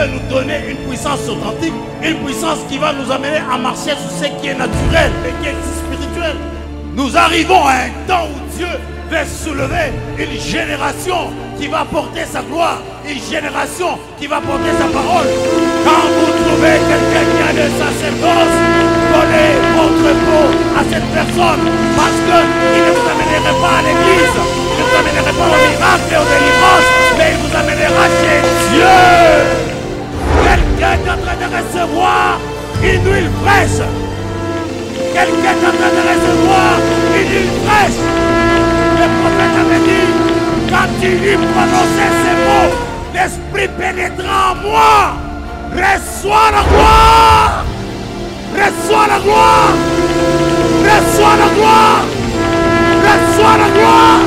nous donner une puissance authentique, une puissance qui va nous amener à marcher sur ce qui est naturel et qui est spirituel. Nous arrivons à un temps où Dieu va soulever une génération qui va porter sa gloire, une génération qui va porter sa parole. Quand vous trouvez quelqu'un qui a le sacerdoce, donnez votre peau à cette personne, parce qu'il ne vous amènerait pas à l'église, il ne vous amènerait pas au miracle et aux délivrances, mais il vous amènera chez Dieu. Quelqu'un est en train de recevoir une huile fraîche. Quelqu'un est en train de recevoir une huile fraîche. Le prophète avait dit, quand tu lui prononçais ces mots, l'esprit pénétra en moi. Reçois la gloire. Reçois la gloire. Reçois la gloire. Reçois la gloire.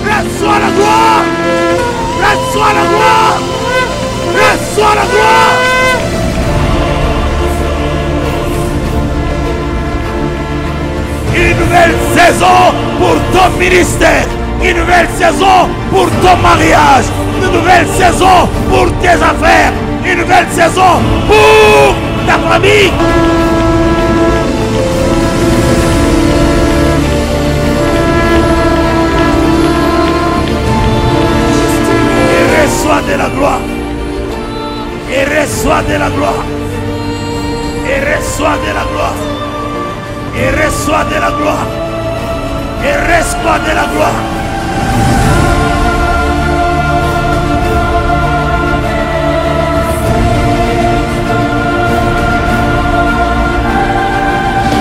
Reçois la gloire. Reçois la gloire. Reçois la gloire. Une nouvelle saison pour ton ministère. Une nouvelle saison pour ton mariage. Une nouvelle saison pour tes affaires. Une nouvelle saison pour ta famille. Et reçois de la gloire. Et reçois de la gloire. Et reçois de la gloire. Et reçois de la gloire. Et reçois de la gloire.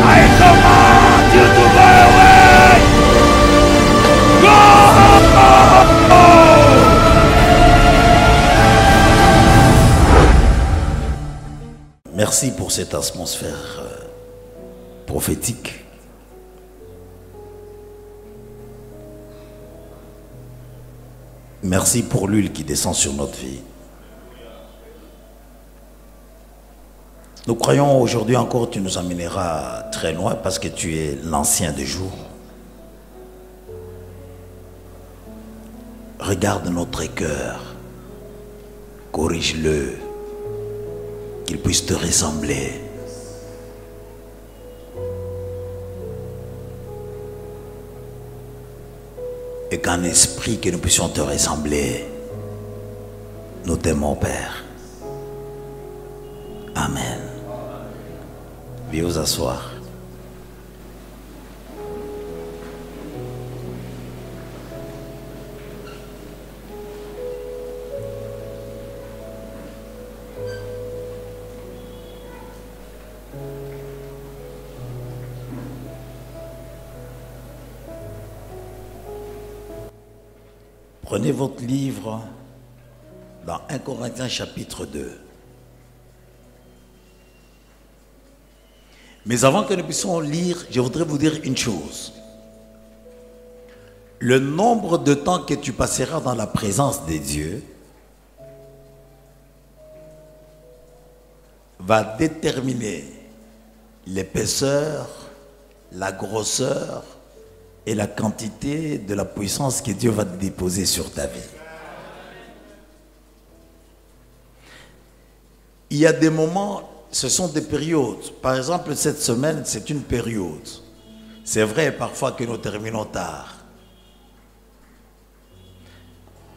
I command you to go away. Go! Merci pour cette atmosphère prophétique. Merci pour l'huile qui descend sur notre vie. Nous croyons aujourd'hui encore que tu nous amèneras très loin parce que tu es l'ancien des jours. Regarde notre cœur, corrige-le, qu'il puisse te ressembler. Et qu'en esprit que nous puissions te ressembler. Nous t'aimons, Père. Amen. Viens vous asseoir. Prenez votre livre dans 1 Corinthiens chapitre 2. Mais avant que nous puissions lire, je voudrais vous dire une chose. Le nombre de temps que tu passeras dans la présence de Dieu va déterminer l'épaisseur, la grosseur et la quantité de la puissance que Dieu va déposer sur ta vie. Il y a des moments, ce sont des périodes. Par exemple, cette semaine, c'est une période. C'est vrai parfois que nous terminons tard.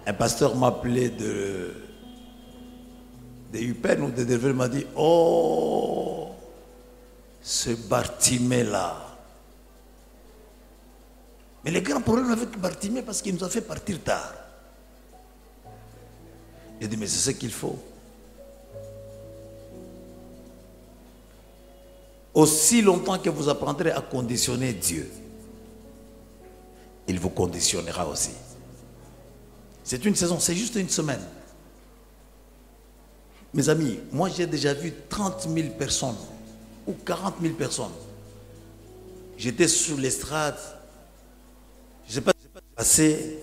Un pasteur m'a appelé de Upen ou de Delville, m'a dit, oh, ce Bartimée-là. Mais le grand problème avec Bartimée, parce qu'il nous a fait partir tard. J'ai dit, mais c'est ce qu'il faut. Aussi longtemps que vous apprendrez à conditionner Dieu, il vous conditionnera aussi. C'est une saison, c'est juste une semaine. Mes amis, moi j'ai déjà vu 30 000 personnes ou 40 000 personnes. J'étais sur l'estrade. Je ne sais pas ce qui s'est passé.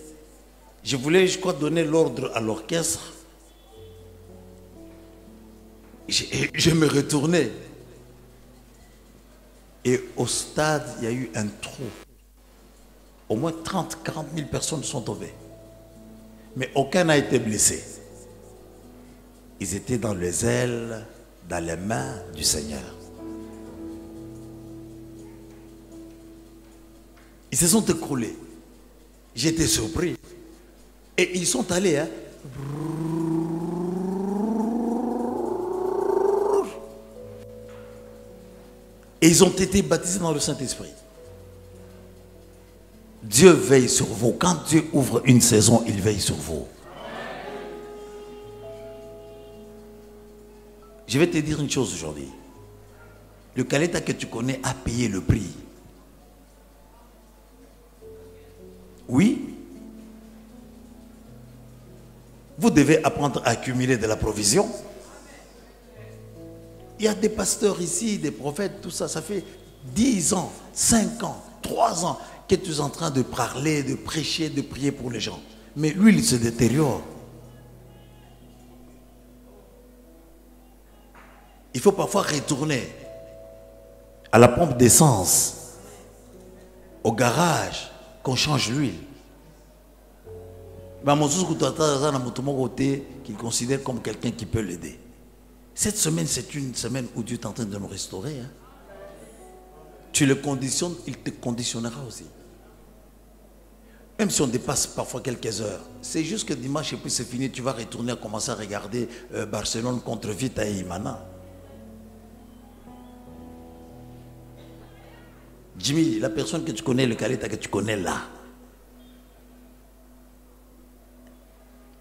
Je voulais, je crois, donner l'ordre à l'orchestre. Je me retournais. Et au stade, il y a eu un trou. Au moins 30, 40 000 personnes sont tombées. Mais aucun n'a été blessé. Ils étaient dans les ailes, dans les mains du Seigneur. Ils se sont écroulés. J'étais surpris. Et ils sont allés. Hein. Et ils ont été baptisés dans le Saint-Esprit. Dieu veille sur vous. Quand Dieu ouvre une saison, il veille sur vous. Je vais te dire une chose aujourd'hui. Le Kaleta que tu connais a payé le prix. Oui. Vous devez apprendre à accumuler de la provision. Il y a des pasteurs ici, des prophètes, tout ça. Ça fait 10 ans, 5 ans, 3 ans que tu es en train de parler, de prêcher, de prier pour les gens. Mais lui, il se détériore. Il faut parfois retourner à la pompe d'essence, au garage, qu'on change l'huile. Qu'il considère comme quelqu'un qui peut l'aider. Cette semaine, c'est une semaine où Dieu est en train de nous restaurer. Hein. Tu le conditionnes, il te conditionnera aussi. Même si on dépasse parfois quelques heures, c'est juste que dimanche et puis c'est fini, tu vas retourner à commencer à regarder Barcelone contre Vita et Imana. Jimmy, la personne que tu connais, le Kaleta que tu connais là,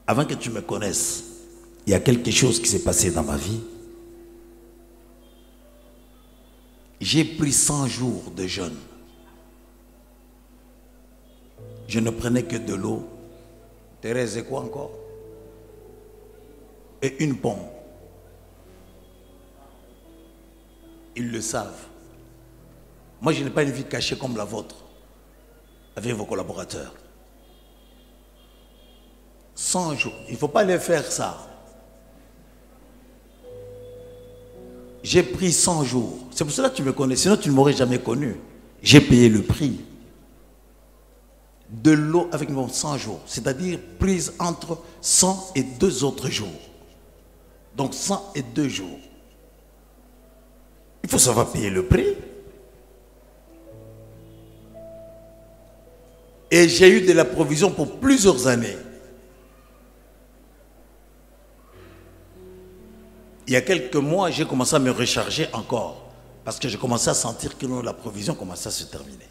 avant que tu me connaisses, il y a quelque chose qui s'est passé dans ma vie. J'ai pris 100 jours de jeûne. Je ne prenais que de l'eau. Thérèse, et quoi encore? Et une pomme. Ils le savent. Moi, je n'ai pas une vie cachée comme la vôtre, avec vos collaborateurs. 100 jours. Il ne faut pas les faire ça. J'ai pris 100 jours. C'est pour cela que tu me connais. Sinon, tu ne m'aurais jamais connu. J'ai payé le prix. De l'eau avec mon 100 jours. C'est-à-dire prise entre 100 et 2 autres jours. Donc 100 et 2 jours. Il faut savoir payer le prix. Et j'ai eu de la provision pour plusieurs années. Il y a quelques mois, j'ai commencé à me recharger encore. Parce que j'ai commencé à sentir que la provision commençait à se terminer.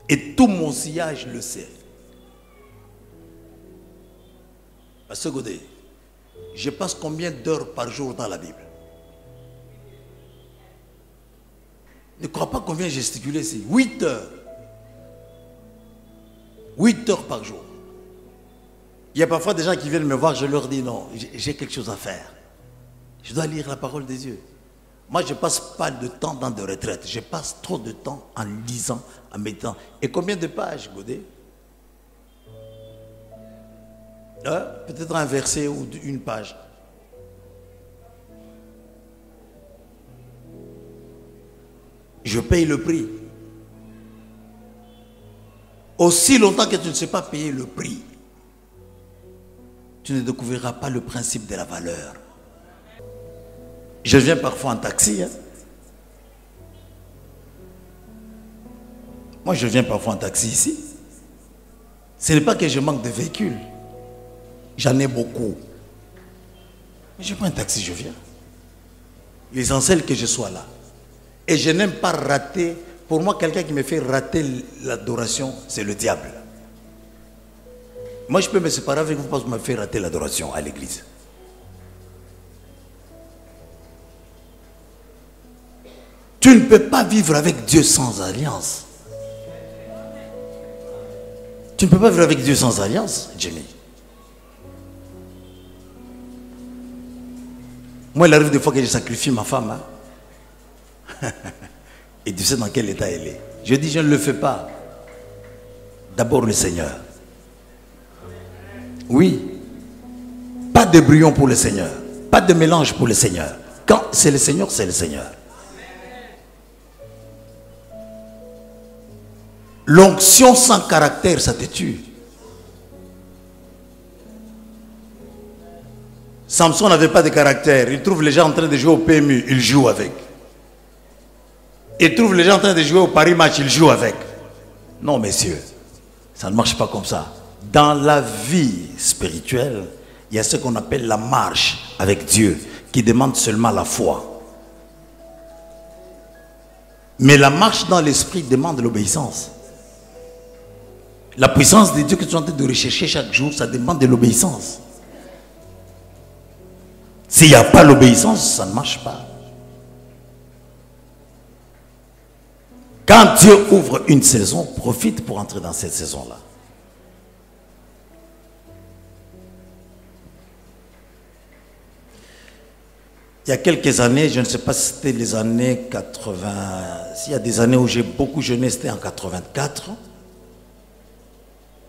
Et tout mon sillage le sait. Pasteur Godet, je passe combien d'heures par jour dans la Bible? Ne crois pas qu'on vient gesticuler ici. 8 heures. 8 heures par jour. Il y a parfois des gens qui viennent me voir, je leur dis non, j'ai quelque chose à faire. Je dois lire la parole des dieux. Moi, je ne passe pas de temps dans des retraites. Je passe trop de temps en lisant, en méditant. Et combien de pages, Godet? Peut-être un verset ou une page. Je paye le prix. Aussi longtemps que tu ne sais pas payer le prix, tu ne découvriras pas le principe de la valeur. Je viens parfois en taxi. Hein. Moi, je viens parfois en taxi ici. Ce n'est pas que je manque de véhicules. J'en ai beaucoup. Mais je prends un taxi, je viens. L'essentiel que je sois là. Et je n'aime pas rater. Pour moi, quelqu'un qui me fait rater l'adoration, c'est le diable. Moi, je peux me séparer avec vous parce que vous m'avez fait rater l'adoration à l'église. Tu ne peux pas vivre avec Dieu sans alliance. Tu ne peux pas vivre avec Dieu sans alliance, Jimmy. Moi, il arrive des fois que je sacrifie ma femme. Hein. Et tu sais dans quel état elle est. Je dis, je ne le fais pas. D'abord le Seigneur. Oui. Pas de brouillon pour le Seigneur. Pas de mélange pour le Seigneur. Quand c'est le Seigneur, c'est le Seigneur. L'onction sans caractère, ça te tue. Samson n'avait pas de caractère. Il trouve les gens en train de jouer au PMU, il joue avec. Il trouve les gens en train de jouer au Paris Match, il joue avec. Non, messieurs, ça ne marche pas comme ça. Dans la vie spirituelle, il y a ce qu'on appelle la marche avec Dieu, qui demande seulement la foi. Mais la marche dans l'esprit demande l'obéissance. La puissance de Dieu que tu es en train de rechercher chaque jour, ça demande de l'obéissance. S'il n'y a pas l'obéissance, ça ne marche pas. Quand Dieu ouvre une saison, profite pour entrer dans cette saison-là. Il y a quelques années, je ne sais pas si c'était les années 80, s'il y a des années où j'ai beaucoup jeûné, c'était en 84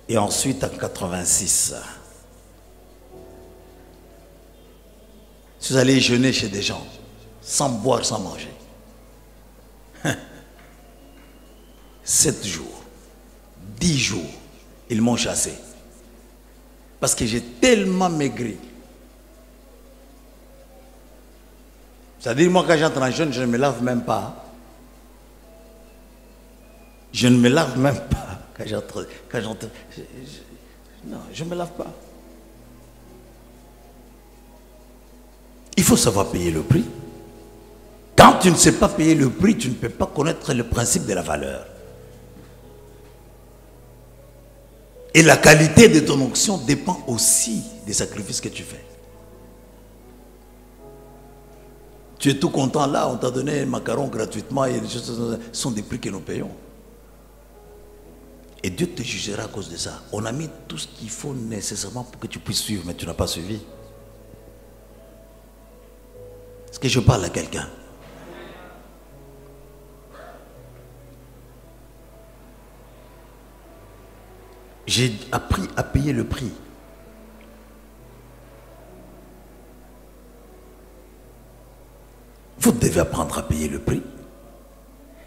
et ensuite en 86. Si vous allez jeûner chez des gens, sans boire, sans manger, 7 jours, 10 jours, ils m'ont chassé. Parce que j'ai tellement maigri. C'est-à-dire, moi, quand j'entre en jeûne, je ne me lave même pas. Je ne me lave même pas quand j'entre. Non, je ne me lave pas. Il faut savoir payer le prix. Quand tu ne sais pas payer le prix, tu ne peux pas connaître le principe de la valeur. Et la qualité de ton onction dépend aussi des sacrifices que tu fais. Tu es tout content là, on t'a donné un macaron gratuitement et les choses sont des prix que nous payons. Et Dieu te jugera à cause de ça. On a mis tout ce qu'il faut nécessairement pour que tu puisses suivre, mais tu n'as pas suivi. Est-ce que je parle à quelqu'un? J'ai appris à payer le prix. Vous devez apprendre à payer le prix.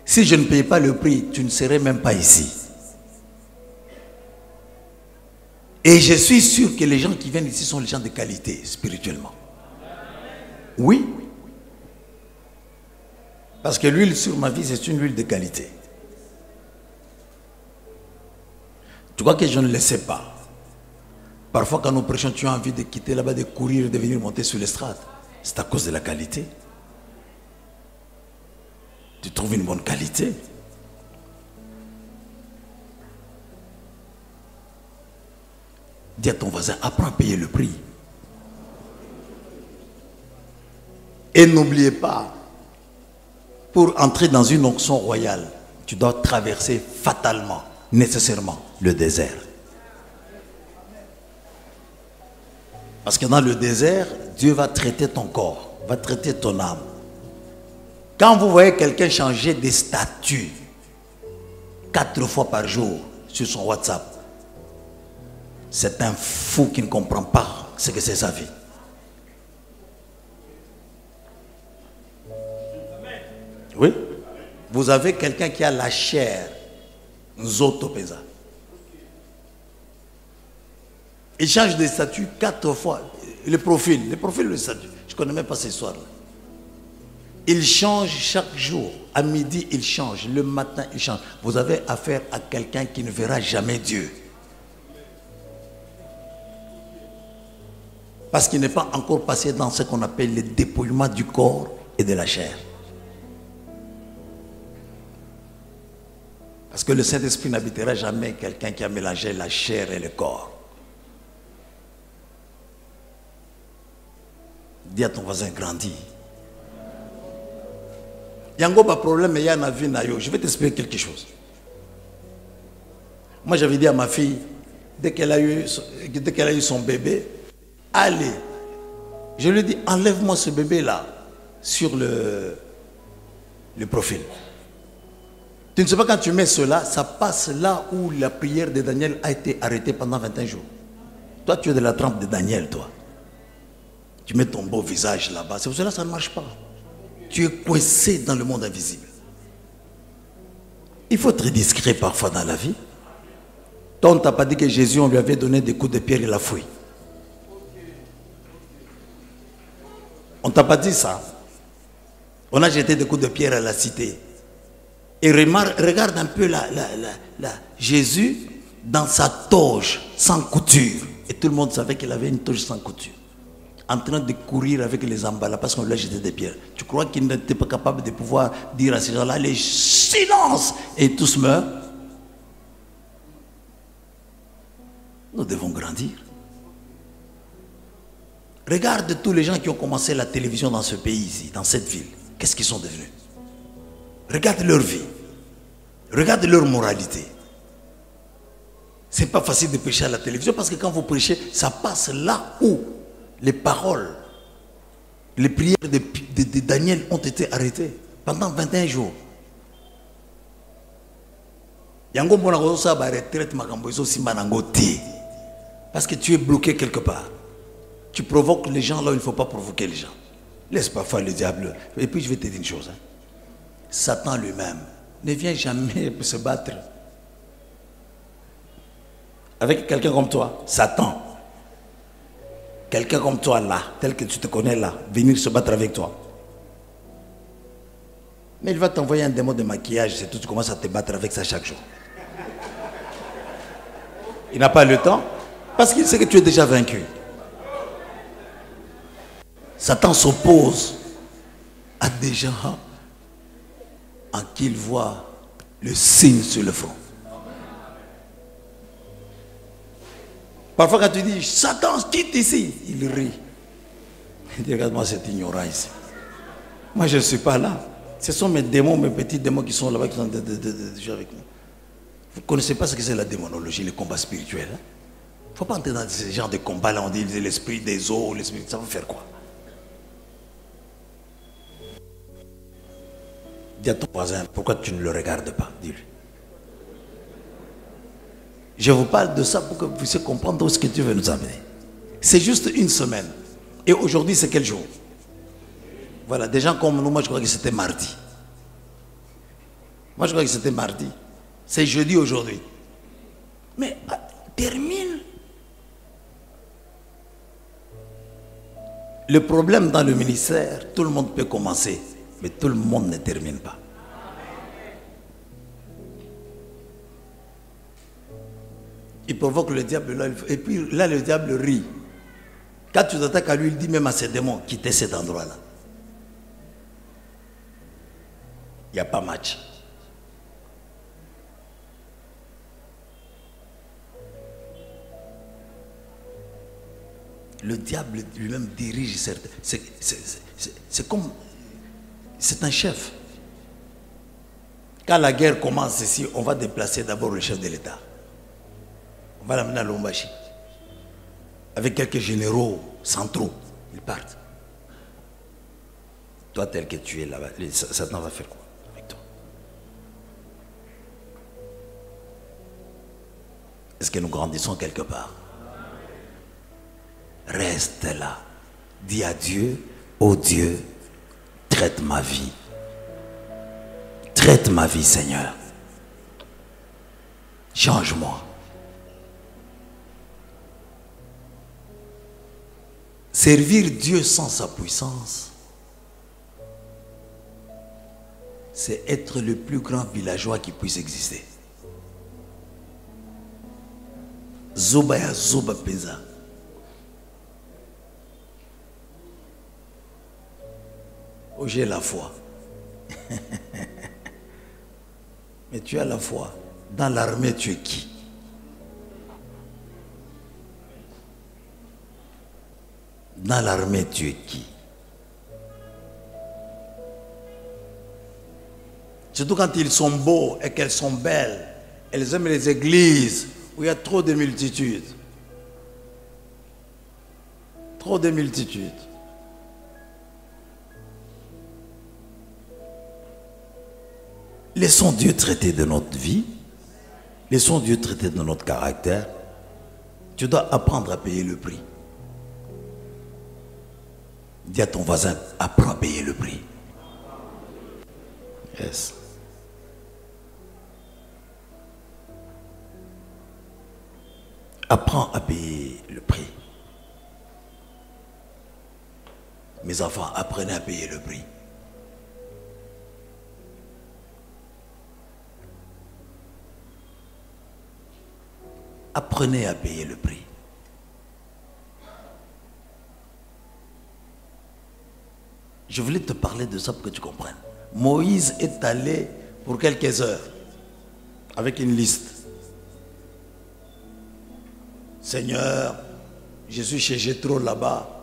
Si je ne payais pas le prix, tu ne serais même pas ici. Et je suis sûr que les gens qui viennent ici sont les gens de qualité, spirituellement. Oui. Parce que l'huile sur ma vie, c'est une huile de qualité. Tu crois que je ne le sais pas? Parfois, quand nous prêchons, tu as envie de quitter là-bas, de courir, de venir monter sur l'estrade. C'est à cause de la qualité. Tu trouves une bonne qualité. Dis à ton voisin, apprends à payer le prix. Et n'oubliez pas, pour entrer dans une onction royale, tu dois traverser fatalement, nécessairement, le désert. Parce que dans le désert, Dieu va traiter ton corps, va traiter ton âme. Quand vous voyez quelqu'un changer de statut 4 fois par jour sur son WhatsApp, c'est un fou qui ne comprend pas ce que c'est sa vie. Oui. Vous avez quelqu'un qui a la chair, Nzotopeza. Il change de statut 4 fois. Le profil, le statut. Je ne connais même pas cette histoire-là. Il change chaque jour. À midi, il change. Le matin, il change. Vous avez affaire à quelqu'un qui ne verra jamais Dieu. Parce qu'il n'est pas encore passé dans ce qu'on appelle le dépouillement du corps et de la chair. Parce que le Saint-Esprit n'habitera jamais quelqu'un qui a mélangé la chair et le corps. Dis à ton voisin, grandis. Il y a un gros problème, mais il y a un avis. Je vais t'expliquer quelque chose. Moi, j'avais dit à ma fille, dès qu'elle a eu son bébé, allez. Je lui ai dit, enlève-moi ce bébé-là sur le profil. Tu ne sais pas, quand tu mets cela, ça passe là où la prière de Daniel a été arrêtée pendant 21 jours. Toi, tu es de la trempe de Daniel, toi. Tu mets ton beau visage là-bas. C'est pour cela que ça ne marche pas. Tu es coincé dans le monde invisible. Il faut être discret parfois dans la vie. Toi, on ne t'a pas dit que Jésus, on lui avait donné des coups de pierre et il a fui. On t'a pas dit ça. On a jeté des coups de pierre à la cité. Et regarde un peu Jésus dans sa toge sans couture. Et tout le monde savait qu'il avait une toge sans couture. En train de courir avec les emballas parce qu'on lui a jeté des pierres. Tu crois qu'il n'était pas capable de pouvoir dire à ces gens-là, les silence, et tous meurent? Nous devons grandir. Regarde tous les gens qui ont commencé la télévision dans ce pays ici, dans cette ville. Qu'est-ce qu'ils sont devenus? Regarde leur vie. Regarde leur moralité. C'est pas facile de prêcher à la télévision parce que quand vous prêchez, ça passe là où les paroles, les prières de Daniel ont été arrêtées pendant 21 jours. Parce que tu es bloqué quelque part. Tu provoques les gens là où il ne faut pas provoquer les gens. Laisse pas faire le diable. Et puis je vais te dire une chose. Satan lui-même ne vient jamais se battre avec quelqu'un comme toi. Satan. Quelqu'un comme toi là, tel que tu te connais là, venir se battre avec toi. Mais il va t'envoyer un démon de maquillage, c'est tout, tu commences à te battre avec ça chaque jour. Il n'a pas le temps parce qu'il sait que tu es déjà vaincu. Satan s'oppose à des gens en qui il voit le signe sur le front. Parfois quand tu dis Satan quitte ici, il rit. Il dit regarde-moi cet ignorant ici. Moi je ne suis pas là. Ce sont mes démons, mes petits démons qui sont là-bas, qui sont déjà avec nous. Vous ne connaissez pas ce que c'est la démonologie, les combats spirituels. Il ne faut pas entrer dans ce genre de combats là, on dit l'esprit des eaux, l'esprit, ça va faire quoi? Dis à ton voisin, pourquoi tu ne le regardes pas? Dis-lui. Je vous parle de ça pour que vous puissiez comprendre où ce que Dieu veut nous amener. C'est juste une semaine. Et aujourd'hui, c'est quel jour? Voilà, des gens comme nous, moi je crois que c'était mardi. Moi je crois que c'était mardi. C'est jeudi aujourd'hui. Mais termine. Le problème dans le ministère, tout le monde peut commencer, mais tout le monde ne termine pas. Il provoque le diable là, et puis là le diable rit. Quand tu t'attaques à lui, il dit même à ses démons, quittez cet endroit-là. Il n'y a pas match. Le diable lui-même dirige certains. C'est comme... C'est un chef. Quand la guerre commence ici, on va déplacer d'abord le chef de l'État. On va l'amener à Lombashi. Avec quelques généraux centraux. Ils partent. Toi, tel que tu es là-bas, Satan va faire quoi avec toi? Est-ce que nous grandissons quelque part? Reste là. Dis à Dieu, oh Dieu, traite ma vie. Traite ma vie, Seigneur. Change-moi. Servir Dieu sans sa puissance, c'est être le plus grand villageois qui puisse exister. Zoba ya zoba pesa. Oh, j'ai la foi. Mais tu as la foi. Dans l'armée, tu es qui? Dans l'armée, tu es qui? Surtout quand ils sont beaux et qu'elles sont belles. Elles aiment les églises où il y a trop de multitudes. Trop de multitudes. Laissons Dieu traiter de notre vie. Laissons Dieu traiter de notre caractère. Tu dois apprendre à payer le prix. Dis à ton voisin, apprends à payer le prix. Yes. Apprends à payer le prix. Mes enfants, apprenez à payer le prix. Apprenez à payer le prix. Je voulais te parler de ça pour que tu comprennes. Moïse est allé pour quelques heures avec une liste. Seigneur, je suis chez Jéthro là-bas.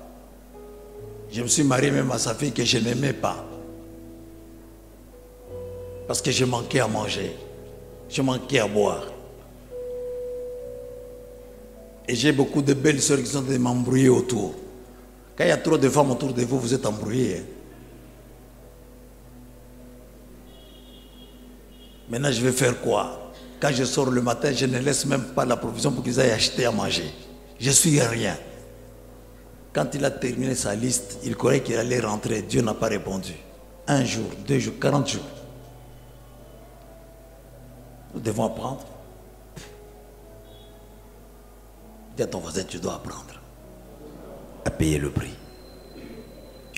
Je me suis marié même à sa fille que je n'aimais pas. Parce que je manquais à manger. Je manquais à boire. Et j'ai beaucoup de belles sœurs qui sont de m'embrouiller autour. Quand il y a trop de femmes autour de vous, vous êtes embrouillés. Maintenant, je vais faire quoi? Quand je sors le matin, je ne laisse même pas la provision pour qu'ils aillent acheter à manger. Je suis rien. Quand il a terminé sa liste, il croyait qu'il allait rentrer. Dieu n'a pas répondu. 1 jour, 2 jours, 40 jours. Nous devons apprendre. Dis à ton voisin, tu dois apprendre à payer le prix.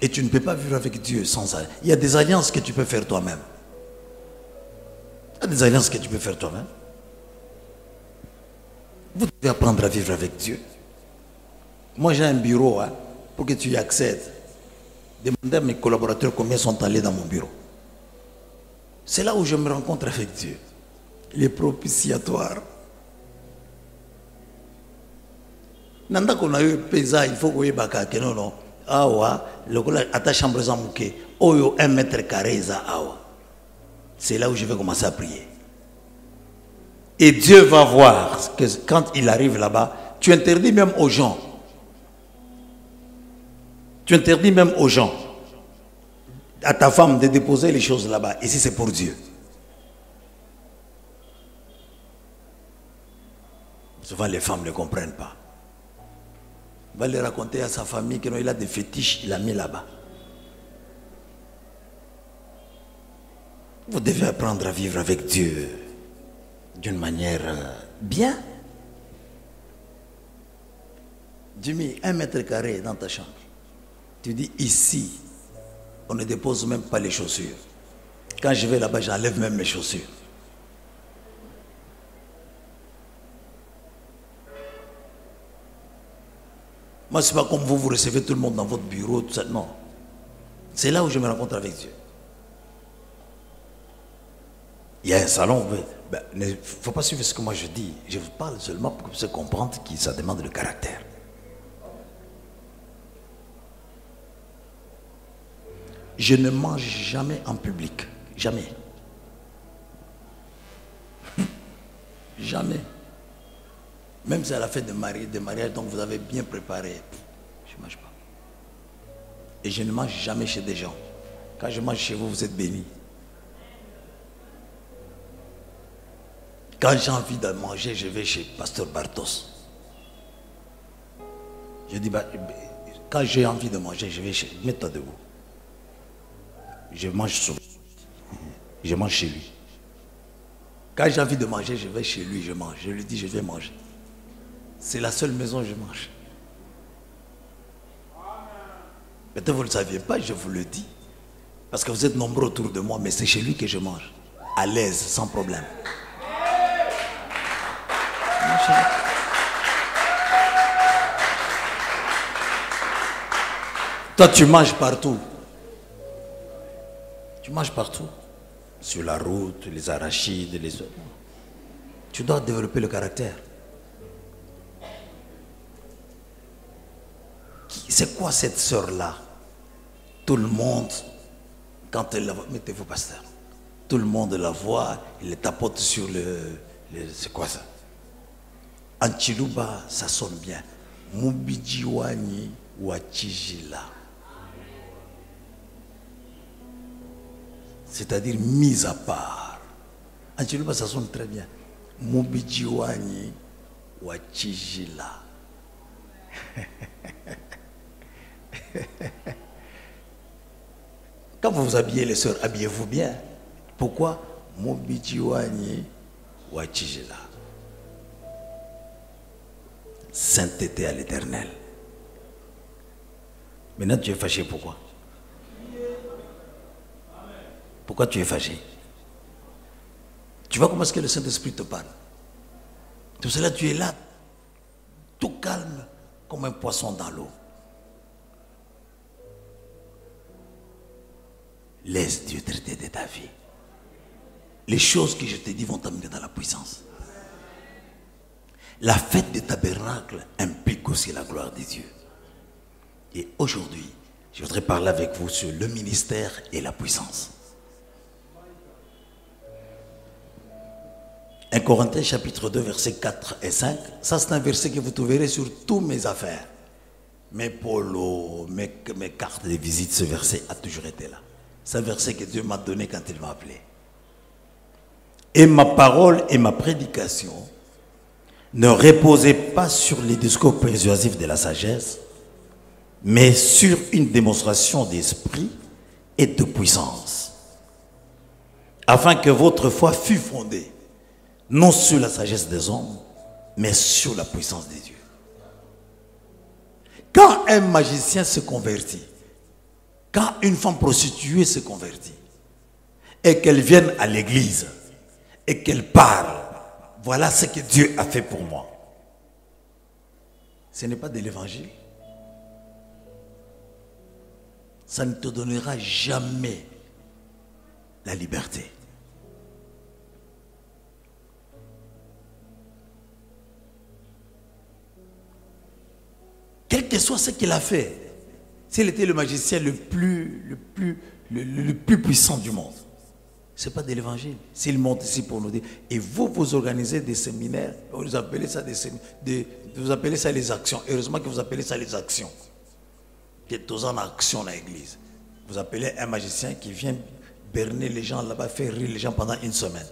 Et tu ne peux pas vivre avec Dieu sans ça. Il y a des alliances que tu peux faire toi-même. Il y a des alliances que tu peux faire toi-même. Vous devez apprendre à vivre avec Dieu. Moi, j'ai un bureau pour que tu y accèdes. Demandez à mes collaborateurs combien sont allés dans mon bureau. C'est là où je me rencontre avec Dieu. Il est propitiatoire. Nanda qu'on a eu pesa, il faut que baka que non. Awa, le cola à ta chambre zamouké. Oyo 1 mètre carré za awa. C'est là où je vais commencer à prier. Et Dieu va voir que quand il arrive là-bas, tu interdis même aux gens. Tu interdis même aux gens, à ta femme de déposer les choses là-bas. Ici, c'est pour Dieu. Souvent, les femmes ne comprennent pas. Il va les raconter à sa famille qu'il a des fétiches, il a mis là-bas. Vous devez apprendre à vivre avec Dieu d'une manière bien. Tu mets 1 mètre carré dans ta chambre. Tu dis ici, on ne dépose même pas les chaussures. Quand je vais là-bas, j'enlève même mes chaussures. Moi, ce n'est pas comme vous, vous recevez tout le monde dans votre bureau, tout ça. Non. C'est là où je me rencontre avec Dieu. Il y a un salon, il ne faut pas suivre ce que moi je dis. Je vous parle seulement pour que vous puissiez comprendre que ça demande le caractère. Je ne mange jamais en public. Jamais. Jamais. Même si à la fête de mariage, donc vous avez bien préparé. Je ne mange pas. Et je ne mange jamais chez des gens. Quand je mange chez vous, vous êtes bénis. Quand j'ai envie de manger, je vais chez Pasteur Bartos. Je dis, quand j'ai envie de manger, je vais chez... Mets-toi debout. Je mange je mange chez lui. Quand j'ai envie de manger, je vais chez lui, je mange. Je lui dis, je vais manger. C'est la seule maison où je mange. Peut-être vous ne le saviez pas, je vous le dis. Parce que vous êtes nombreux autour de moi, mais c'est chez lui que je mange. À l'aise, sans problème. Toi, tu manges partout. Tu manges partout. Sur la route, les arachides, les autres. Tu dois développer le caractère. C'est quoi cette sœur-là? Tout le monde, quand elle la voit, mettez-vous pasteur. Tout le monde la voit, il les tapote sur c'est quoi ça? En Chiluba, ça sonne bien. Mubijiwani Wachijila. C'est-à-dire mise à part. En Chiluba, ça sonne très bien. Mubijiwani Wachijila. Quand vous vous habillez, les sœurs, habillez-vous bien. Pourquoi? Mubijiwani Wachijila. Sainteté à l'Éternel. Maintenant, tu es fâché. Pourquoi? Pourquoi tu es fâché? Tu vois comment est-ce que le Saint-Esprit te parle? Tout cela, tu es là, tout calme, comme un poisson dans l'eau. Laisse Dieu traiter de ta vie. Les choses que je te dis vont t'amener dans la puissance. La fête des tabernacles implique aussi la gloire de Dieu. Et aujourd'hui, je voudrais parler avec vous sur le ministère et la puissance. 1 Corinthiens chapitre 2 versets 4 et 5. Ça c'est un verset que vous trouverez sur toutes mes affaires. Mes polos, mes cartes de visite, ce verset a toujours été là. C'est un verset que Dieu m'a donné quand il m'a appelé. Et ma parole et ma prédication ne reposaient pas sur les discours persuasifs de la sagesse, mais sur une démonstration d'esprit et de puissance, afin que votre foi fût fondée, non sur la sagesse des hommes, mais sur la puissance de Dieu. Quand un magicien se convertit, quand une femme prostituée se convertit, et qu'elle vienne à l'église, et qu'elle parle, voilà ce que Dieu a fait pour moi. Ce n'est pas de l'évangile. Ça ne te donnera jamais la liberté. Quel que soit ce qu'il a fait, s'il était le magicien le plus puissant du monde, ce n'est pas de l'évangile. S'il monte ici pour nous dire, et vous organisez des séminaires, vous appelez ça vous appelez ça les actions. Heureusement que vous appelez ça les actions. Qui est tous en action dans l'église. Vous appelez un magicien qui vient berner les gens là-bas, faire rire les gens pendant une semaine.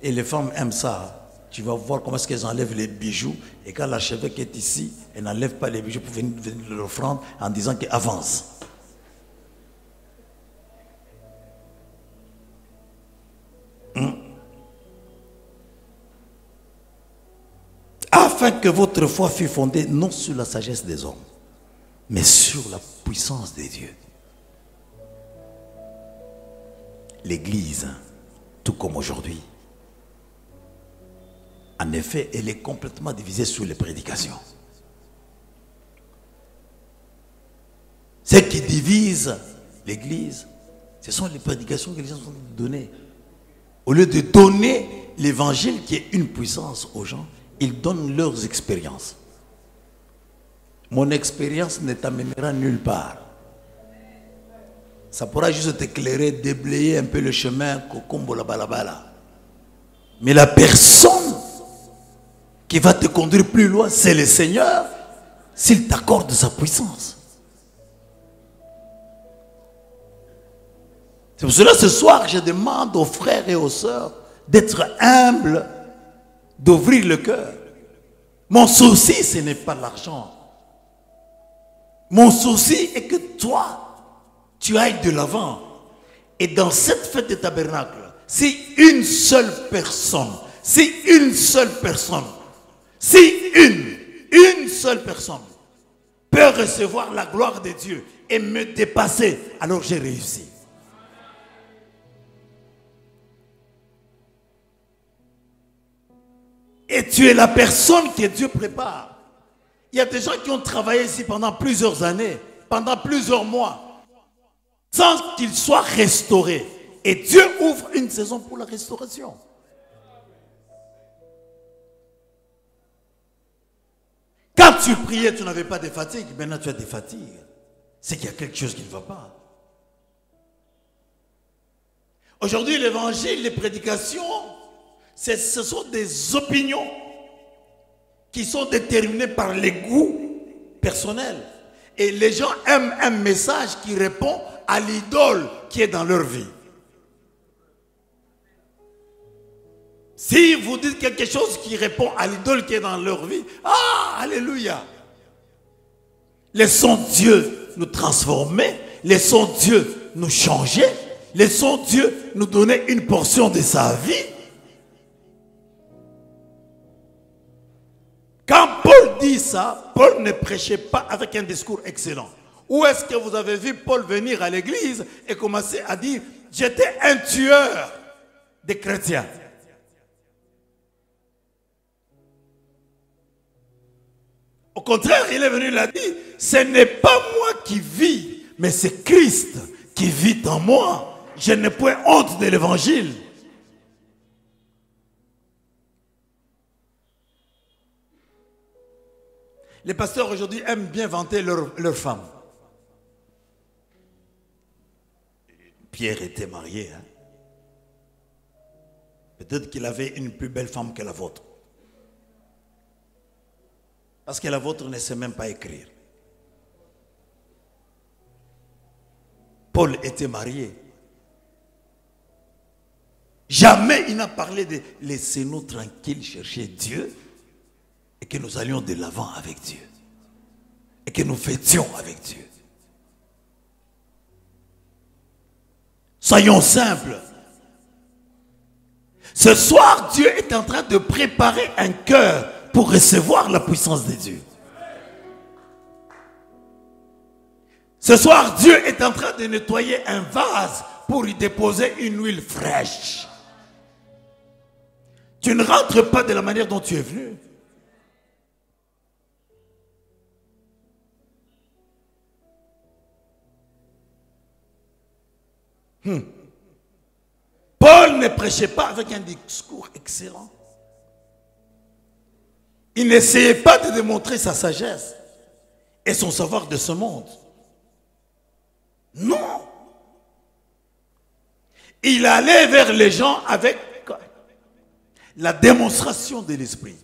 Et les femmes aiment ça. Tu vas voir comment est-ce qu'elles enlèvent les bijoux. Et quand l'archevêque est ici, elle n'enlève pas les bijoux pour venir l'offrande en disant qu'elle avance. Afin que votre foi fût fondée non sur la sagesse des hommes, mais sur la puissance de Dieu. L'Église, tout comme aujourd'hui, en effet, elle est complètement divisée sur les prédications. Ce qui divise l'Église, ce sont les prédications que les gens sont donnés. Au lieu de donner l'évangile qui est une puissance aux gens, ils donnent leurs expériences. Mon expérience ne t'amènera nulle part. Ça pourra juste t'éclairer, déblayer un peu le chemin, kokombo la balabala. Mais la personne qui va te conduire plus loin, c'est le Seigneur, s'il t'accorde sa puissance. C'est pour cela ce soir, je demande aux frères et aux sœurs d'être humbles, d'ouvrir le cœur. Mon souci, ce n'est pas l'argent. Mon souci est que toi, tu ailles de l'avant. Et dans cette fête de tabernacle, si une seule personne peut recevoir la gloire de Dieu et me dépasser, alors j'ai réussi. Et tu es la personne que Dieu prépare. Il y a des gens qui ont travaillé ici pendant plusieurs années, pendant plusieurs mois, sans qu'ils soient restaurés. Et Dieu ouvre une saison pour la restauration. Quand tu priais, tu n'avais pas de fatigue. Maintenant, tu as des fatigues. C'est qu'il y a quelque chose qui ne va pas. Aujourd'hui, l'évangile, les prédications, ce sont des opinions qui sont déterminées par les goûts personnels. Et les gens aiment un message qui répond à l'idole qui est dans leur vie. Si vous dites quelque chose qui répond à l'idole qui est dans leur vie, ah, alléluia. Laissons Dieu nous transformer, laissons Dieu nous changer, laissons Dieu nous donner une portion de sa vie. Quand Paul dit ça, Paul ne prêchait pas avec un discours excellent. Où est-ce que vous avez vu Paul venir à l'église et commencer à dire « J'étais un tueur des chrétiens ». Au contraire, il est venu, il a dit « Ce n'est pas moi qui vis, mais c'est Christ qui vit en moi. Je n'ai point honte de l'évangile. » Les pasteurs aujourd'hui aiment bien vanter leurs femmes. Pierre était marié. Hein? Peut-être qu'il avait une plus belle femme que la vôtre. Parce que la vôtre ne sait même pas écrire. Paul était marié. Jamais il n'a parlé de laissez-nous tranquilles chercher Dieu et que nous allions de l'avant avec Dieu et que nous fêtions avec Dieu. Soyons simples. Ce soir, Dieu est en train de préparer un cœur pour recevoir la puissance de Dieu. Ce soir, Dieu est en train de nettoyer un vase pour y déposer une huile fraîche. Tu ne rentres pas de la manière dont tu es venu. Paul ne prêchait pas avec un discours excellent. Il n'essayait pas de démontrer sa sagesse et son savoir de ce monde. Non. Il allait vers les gens avec la démonstration de l'esprit.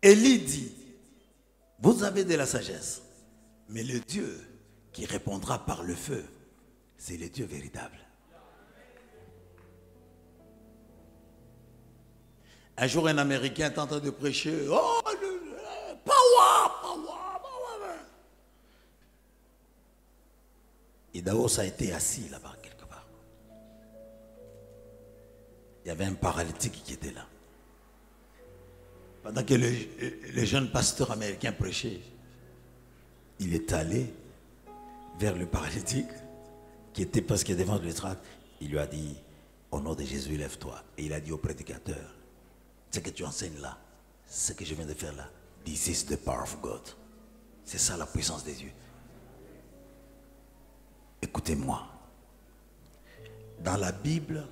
Élie dit, vous avez de la sagesse, mais le Dieu qui répondra par le feu, c'est le Dieu véritable. Un jour, un Américain est en train de prêcher. Oh, power. Et Daos a été assis là-bas, quelque part. Il y avait un paralytique qui était là. Pendant que le jeune pasteur américain prêchait, il est allé vers le paralytique qui était presque devant le tracte. Il lui a dit, au nom de Jésus, lève-toi. Et il a dit au prédicateur, ce que tu enseignes là, ce que je viens de faire là, this is the power of God. C'est ça la puissance de Dieu. Écoutez-moi. Dans la Bible,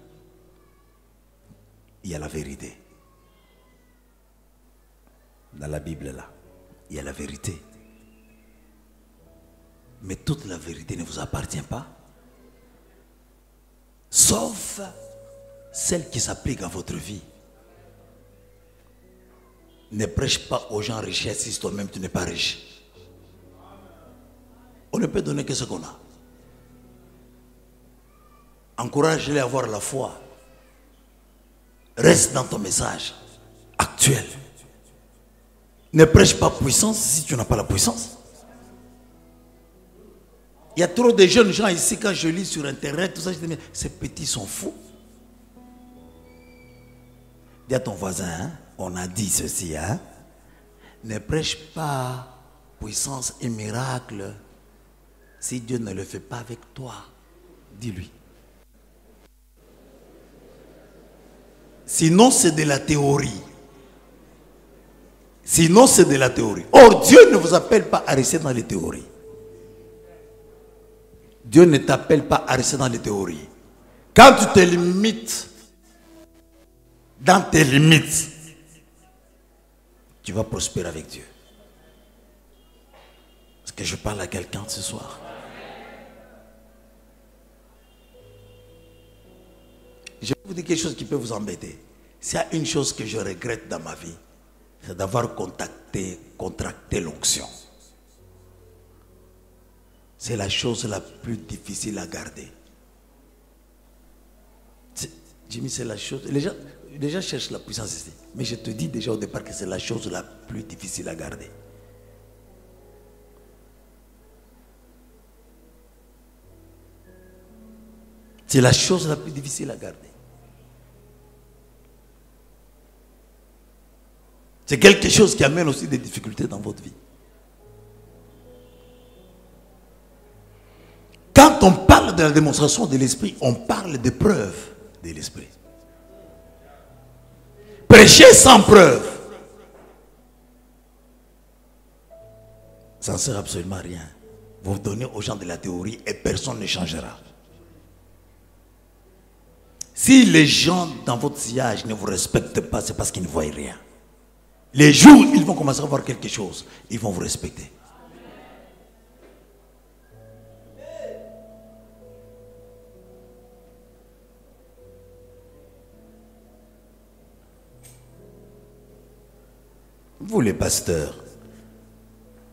il y a la vérité. Dans la Bible là, il y a la vérité. Mais toute la vérité ne vous appartient pas. Sauf celle qui s'applique à votre vie. Ne prêche pas aux gens richesse si toi-même tu n'es pas riche. On ne peut donner que ce qu'on a. Encourage-les à avoir la foi. Reste dans ton message actuel. Ne prêche pas puissance si tu n'as pas la puissance. Il y a trop de jeunes gens ici, quand je lis sur internet, tout ça, je dis, mais ces petits sont fous. Dis à ton voisin, hein, on a dit ceci, hein. Ne prêche pas puissance et miracle si Dieu ne le fait pas avec toi. Dis-lui. Sinon, c'est de la théorie. Sinon, c'est de la théorie. Or, Dieu ne vous appelle pas à rester dans les théories. Dieu ne t'appelle pas à rester dans les théories. Quand tu te limites dans tes limites, tu vas prospérer avec Dieu. Est-ce que je parle à quelqu'un ce soir? Je vais vous dire quelque chose qui peut vous embêter. S'il y a une chose que je regrette dans ma vie, c'est d'avoir contracté l'onction. C'est la chose la plus difficile à garder. Jimmy, c'est la chose... Les gens cherchent la puissance ici. Mais je te dis déjà au départ que c'est la chose la plus difficile à garder. C'est la chose la plus difficile à garder. C'est quelque chose qui amène aussi des difficultés dans votre vie. Quand on parle de la démonstration de l'esprit, on parle de preuves de l'esprit. Prêcher sans preuve, ça ne sert absolument à rien. Vous donnez aux gens de la théorie et personne ne changera. Si les gens dans votre sillage ne vous respectent pas, c'est parce qu'ils ne voient rien. Les jours où ils vont commencer à voir quelque chose, ils vont vous respecter. Vous les pasteurs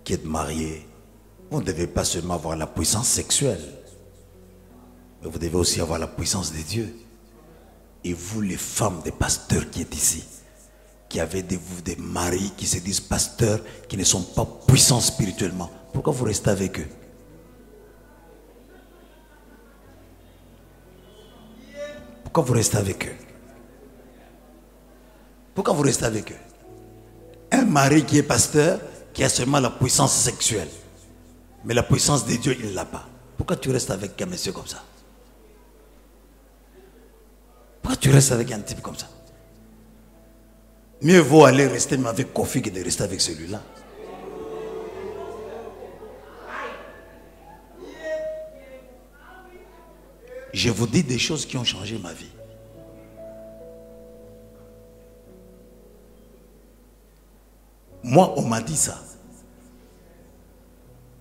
qui êtes mariés, vous ne devez pas seulement avoir la puissance sexuelle, mais vous devez aussi avoir la puissance de Dieu. Et vous les femmes des pasteurs qui êtes ici, qui avez des maris qui se disent pasteurs, qui ne sont pas puissants spirituellement, pourquoi vous restez avec eux? Pourquoi vous restez avec eux? Pourquoi vous restez avec eux? Un mari qui est pasteur, qui a seulement la puissance sexuelle, mais la puissance de Dieu, il ne l'a pas. Pourquoi tu restes avec un monsieur comme ça? Pourquoi tu restes avec un type comme ça? Mieux vaut aller rester avec Kofi que de rester avec celui-là. Je vous dis des choses qui ont changé ma vie. Moi, on m'a dit ça.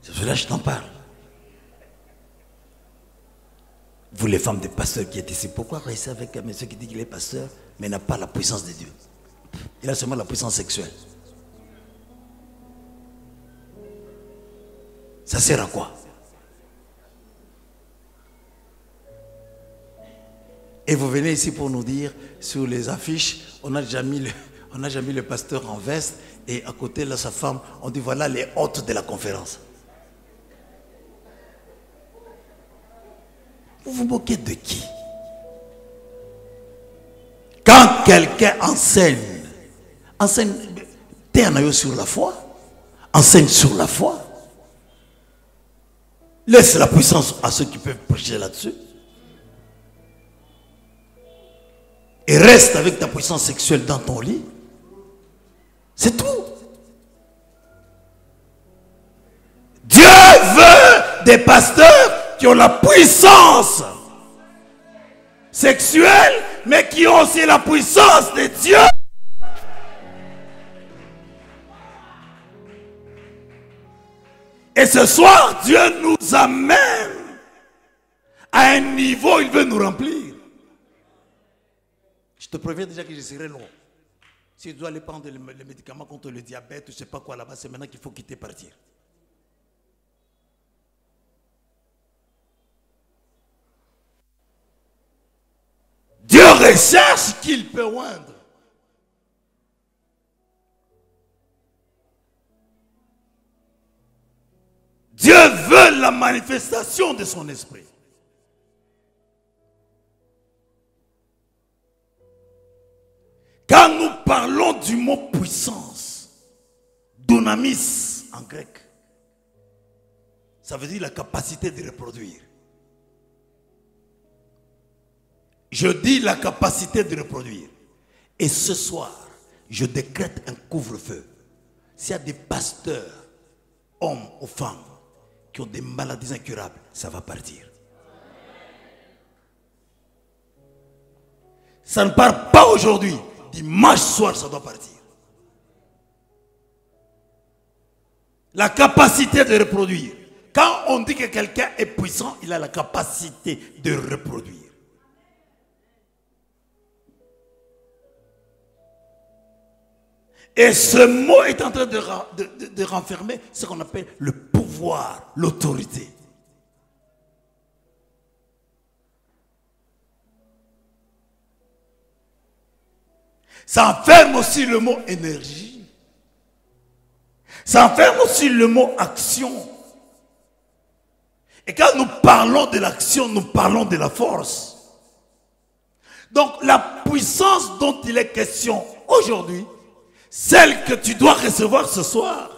C'est cela que je t'en parle. Vous les femmes des pasteurs qui êtes ici, pourquoi rester avec un monsieur qui dit qu'il est pasteur, mais n'a pas la puissance de Dieu? Il a seulement la puissance sexuelle. Ça sert à quoi? Et vous venez ici pour nous dire, sur les affiches, on n'a jamais mis le pasteur en veste, et à côté de sa femme, on dit voilà les hôtes de la conférence. Vous vous moquez de qui? Quand quelqu'un enseigne terre sur la foi, enseigne sur la foi, laisse la puissance à ceux qui peuvent prêcher là-dessus, et reste avec ta puissance sexuelle dans ton lit. C'est tout. Dieu veut des pasteurs qui ont la puissance sexuelle, mais qui ont aussi la puissance de Dieu. Et ce soir, Dieu nous amène à un niveau où il veut nous remplir. Je te préviens déjà que je serai long. Si tu dois aller prendre les médicaments contre le diabète, je ne sais pas quoi là-bas, c'est maintenant qu'il faut quitter, partir. Dieu recherche qu'il peut oindre. Dieu veut la manifestation de son esprit. Quand nous parlons du mot puissance, dunamis en grec, ça veut dire la capacité de reproduire. Je dis la capacité de reproduire. Et ce soir, je décrète un couvre-feu. S'il y a des pasteurs, hommes ou femmes, qui ont des maladies incurables, ça va partir. Ça ne part pas aujourd'hui. Dimanche soir, ça doit partir. La capacité de reproduire. Quand on dit que quelqu'un est puissant, il a la capacité de reproduire. Et ce mot est en train de renfermer ce qu'on appelle le pouvoir, l'autorité. Ça enferme aussi le mot énergie. Ça enferme aussi le mot action. Et quand nous parlons de l'action, nous parlons de la force. Donc la puissance dont il est question aujourd'hui, celle que tu dois recevoir ce soir,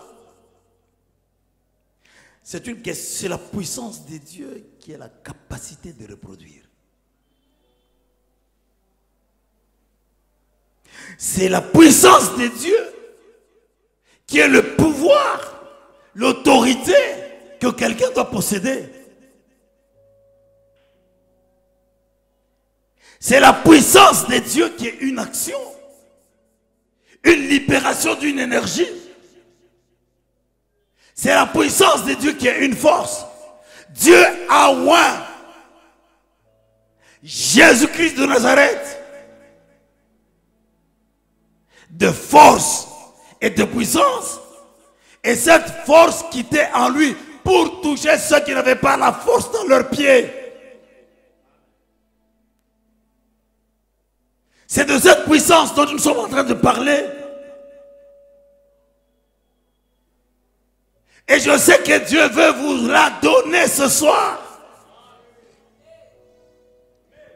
c'est la puissance de Dieu qui a la capacité de reproduire. C'est la puissance de Dieu qui est le pouvoir, l'autorité que quelqu'un doit posséder. C'est la puissance de Dieu qui est une action, une libération d'une énergie. C'est la puissance de Dieu qui est une force. Dieu a oint Jésus-Christ de Nazareth de force et de puissance. Et cette force qui était en lui pour toucher ceux qui n'avaient pas la force dans leurs pieds. C'est de cette puissance dont nous sommes en train de parler. Et je sais que Dieu veut vous la donner ce soir.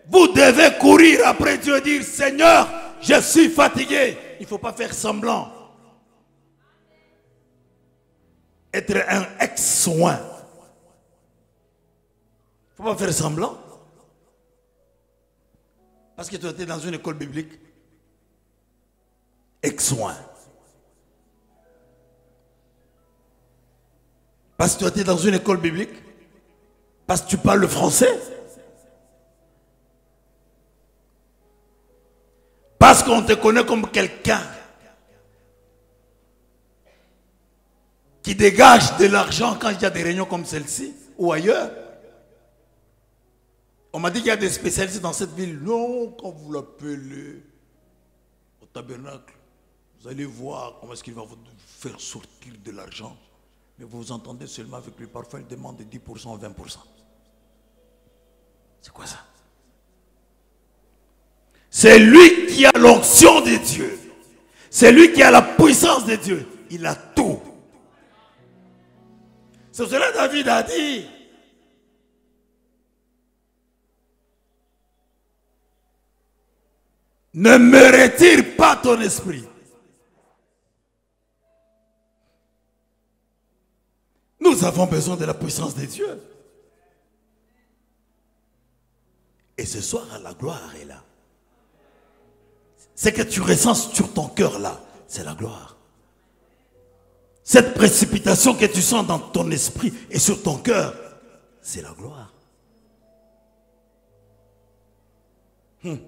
Vous devez courir après Dieu et dire, Seigneur, je suis fatigué. Il ne faut pas faire semblant. Être un ex-soin. Il ne faut pas faire semblant. Parce que tu étais dans une école biblique. Ex-soin. Parce que tu étais dans une école biblique. Parce que tu parles le français. Parce qu'on te connaît comme quelqu'un qui dégage de l'argent quand il y a des réunions comme celle-ci ou ailleurs. On m'a dit qu'il y a des spécialistes dans cette ville. Non, quand vous l'appelez au tabernacle, vous allez voir comment est-ce qu'il va vous faire sortir de l'argent. Mais vous vous entendez seulement avec lui. Parfois, il demande 10% ou 20%. C'est quoi ça? C'est lui qui a l'onction de Dieu. C'est lui qui a la puissance de Dieu. Il a tout. C'est cela que David a dit. Ne me retire pas ton esprit. Nous avons besoin de la puissance de Dieu. Et ce soir, la gloire est là. C'est que tu ressens sur ton cœur là, c'est la gloire. Cette précipitation que tu sens dans ton esprit et sur ton cœur, c'est la gloire. Il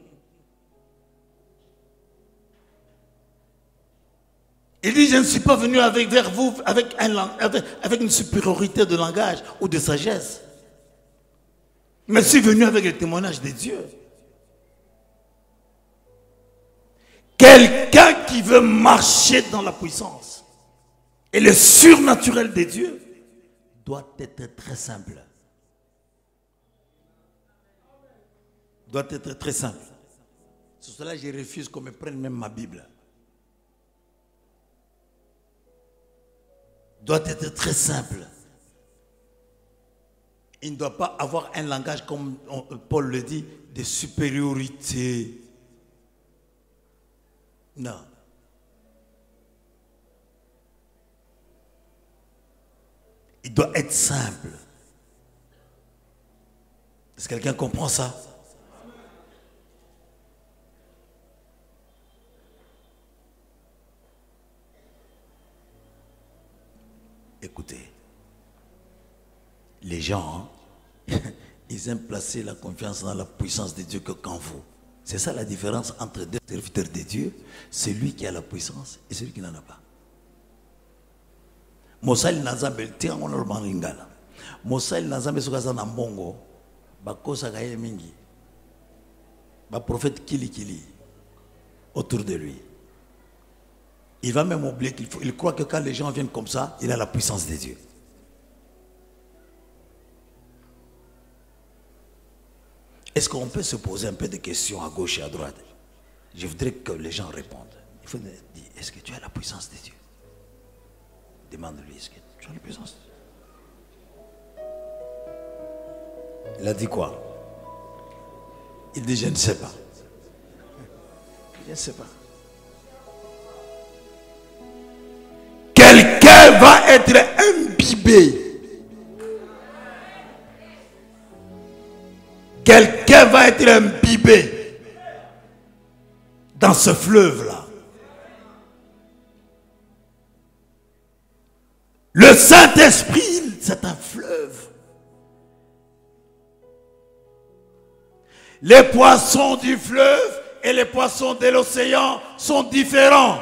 dit, je ne suis pas venu vers vous avec une supériorité de langage ou de sagesse. Mais je suis venu avec le témoignage de Dieu. Quelqu'un qui veut marcher dans la puissance et le surnaturel de Dieu doit être très simple. Doit être très simple. C'est cela que je refuse qu'on me prenne même ma Bible. Doit être très simple. Il ne doit pas avoir un langage, comme Paul le dit, de supériorité. Non. Il doit être simple. Est-ce que quelqu'un comprend ça? Écoutez, les gens, ils aiment placer la confiance dans la puissance de Dieu que qu'en vous. C'est ça la différence entre deux serviteurs de Dieu, celui qui a la puissance et celui qui n'en a pas. Mosali nazambe tia ngona lingala. Mosali nazambe sokaza na mbongo bakosa kaye mingi. Ba prophète kili autour de lui. Il va même oublier qu'il croit que quand les gens viennent comme ça, il a la puissance de Dieu. Est-ce qu'on peut se poser un peu de questions à gauche et à droite? Je voudrais que les gens répondent. Il faut dire, est-ce que tu as la puissance de Dieu? Demande-lui, est-ce que tu as la puissance? Il a dit quoi? Il dit, je ne sais pas. Je ne sais pas. Quelqu'un va être imbibé. Quelqu'un va être imbibé dans ce fleuve-là. Le Saint-Esprit, c'est un fleuve. Les poissons du fleuve et les poissons de l'océan sont différents.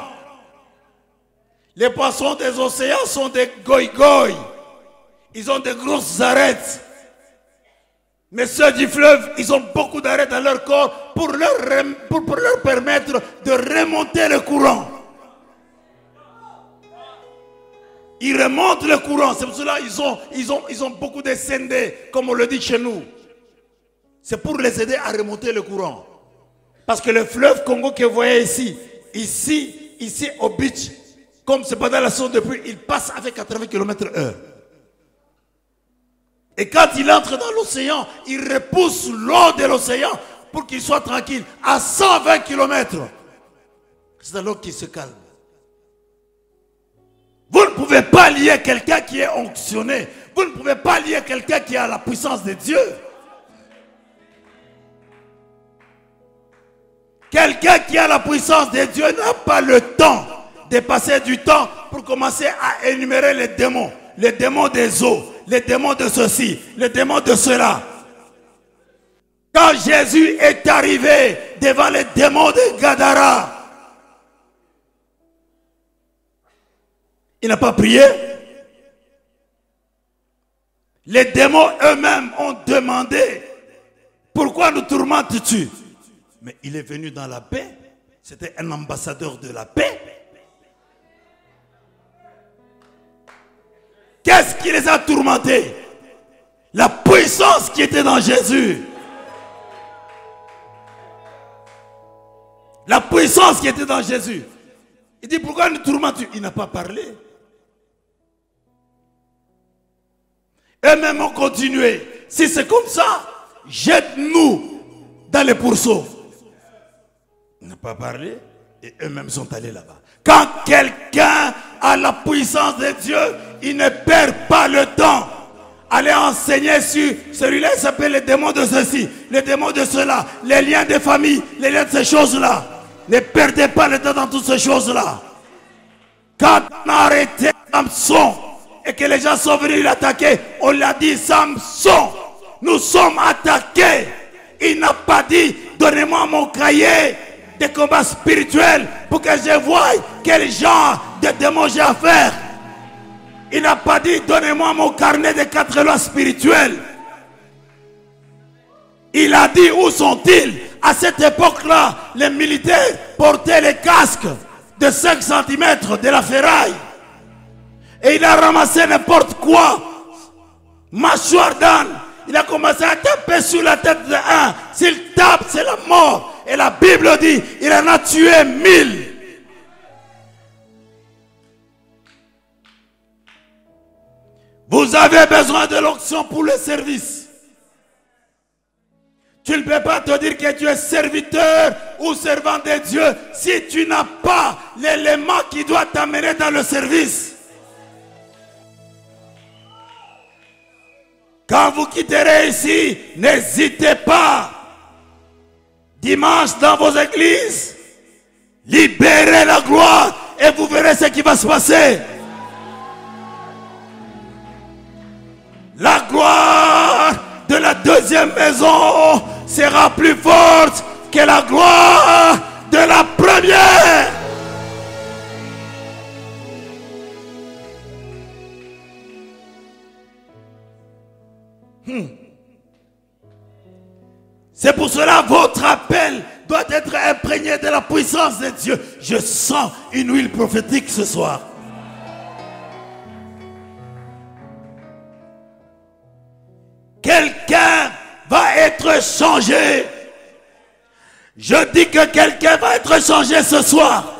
Les poissons des océans sont des goï-goï. Ils ont des grosses arêtes. Mais ceux du fleuve, ils ont beaucoup d'arêtes dans leur corps pour leur permettre de remonter le courant. Ils remontent le courant. C'est pour cela qu'ils ont beaucoup de scindés, comme on le dit chez nous. C'est pour les aider à remonter le courant. Parce que le fleuve Congo que vous voyez ici au beach, comme c'est pas dans la zone de pluie, il passe avec 80 km/h. Et quand il entre dans l'océan, il repousse l'eau de l'océan pour qu'il soit tranquille à 120 km. C'est l'eau qui se calme. Vous ne pouvez pas lier quelqu'un qui est onctionné. Vous ne pouvez pas lier quelqu'un qui a la puissance de Dieu. Quelqu'un qui a la puissance de Dieu n'a pas le temps de passer du temps pour commencer à énumérer les démons. Les démons des eaux, les démons de ceci, les démons de cela. Quand Jésus est arrivé devant les démons de Gadara, il n'a pas prié. Les démons eux-mêmes ont demandé, pourquoi nous tourmentes-tu? Mais il est venu dans la paix. C'était un ambassadeur de la paix. Qu'est-ce qui les a tourmentés? La puissance qui était dans Jésus. La puissance qui était dans Jésus. Il dit, pourquoi nous tourmentes-tu? Il n'a pas parlé. Eux-mêmes ont continué. Si c'est comme ça, jette-nous dans les pourceaux. Il n'a pas parlé et eux-mêmes sont allés là-bas. Quand quelqu'un a la puissance de Dieu, il ne perd pas le temps. Allez enseigner sur celui-là, il s'appelle les démons de ceci, les démons de cela, les liens de famille, les liens de ces choses-là. Ne perdez pas le temps dans toutes ces choses-là. Quand on a arrêté Samson et que les gens sont venus l'attaquer, on l'a dit, Samson, nous sommes attaqués. Il n'a pas dit, donnez-moi mon cahier de combat spirituel pour que je voie quel genre de démons j'ai à faire. Il n'a pas dit, donnez-moi mon carnet de 4 lois spirituelles. Il a dit, où sont-ils? À cette époque-là, les militaires portaient les casques de 5 cm de la ferraille. Et il a ramassé n'importe quoi. Mâchoire d'âne. Il a commencé à taper sur la tête de un. S'il tape, c'est la mort. Et la Bible dit, il en a tué 1000. Vous avez besoin de l'onction pour le service. Tu ne peux pas te dire que tu es serviteur ou servant de Dieu si tu n'as pas l'élément qui doit t'amener dans le service. Quand vous quitterez ici, n'hésitez pas. Dimanche dans vos églises, libérez la gloire et vous verrez ce qui va se passer. La gloire de la deuxième maison sera plus forte que la gloire de la première. C'est pour cela votre appel doit être imprégné de la puissance de Dieu. Je sens une huile prophétique ce soir. Quelqu'un va être changé. Je dis que quelqu'un va être changé ce soir.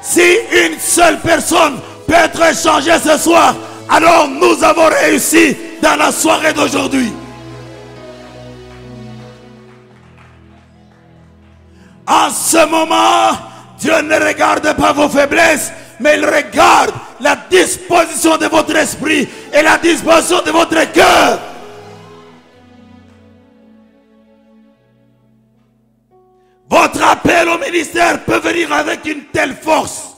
Si une seule personne peut être changée ce soir, alors nous avons réussi dans la soirée d'aujourd'hui. En ce moment, Dieu ne regarde pas vos faiblesses, mais il regarde la disposition disposition de votre esprit et la disposition de votre cœur. Votre appel au ministère peut venir avec une telle force,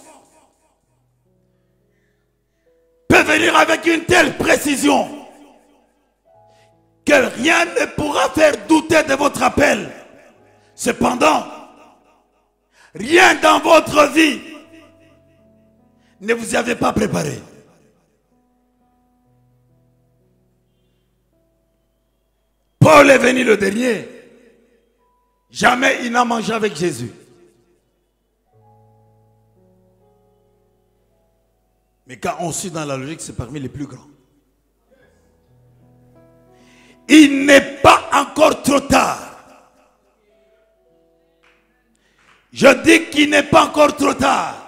peut venir avec une telle précision, que rien ne pourra faire douter de votre appel. Cependant, rien dans votre vie ne vous y avait pas préparé. Paul est venu le dernier. Jamais il n'a mangé avec Jésus. Mais quand on suit dans la logique, c'est parmi les plus grands. Il n'est pas encore trop tard. Je dis qu'il n'est pas encore trop tard.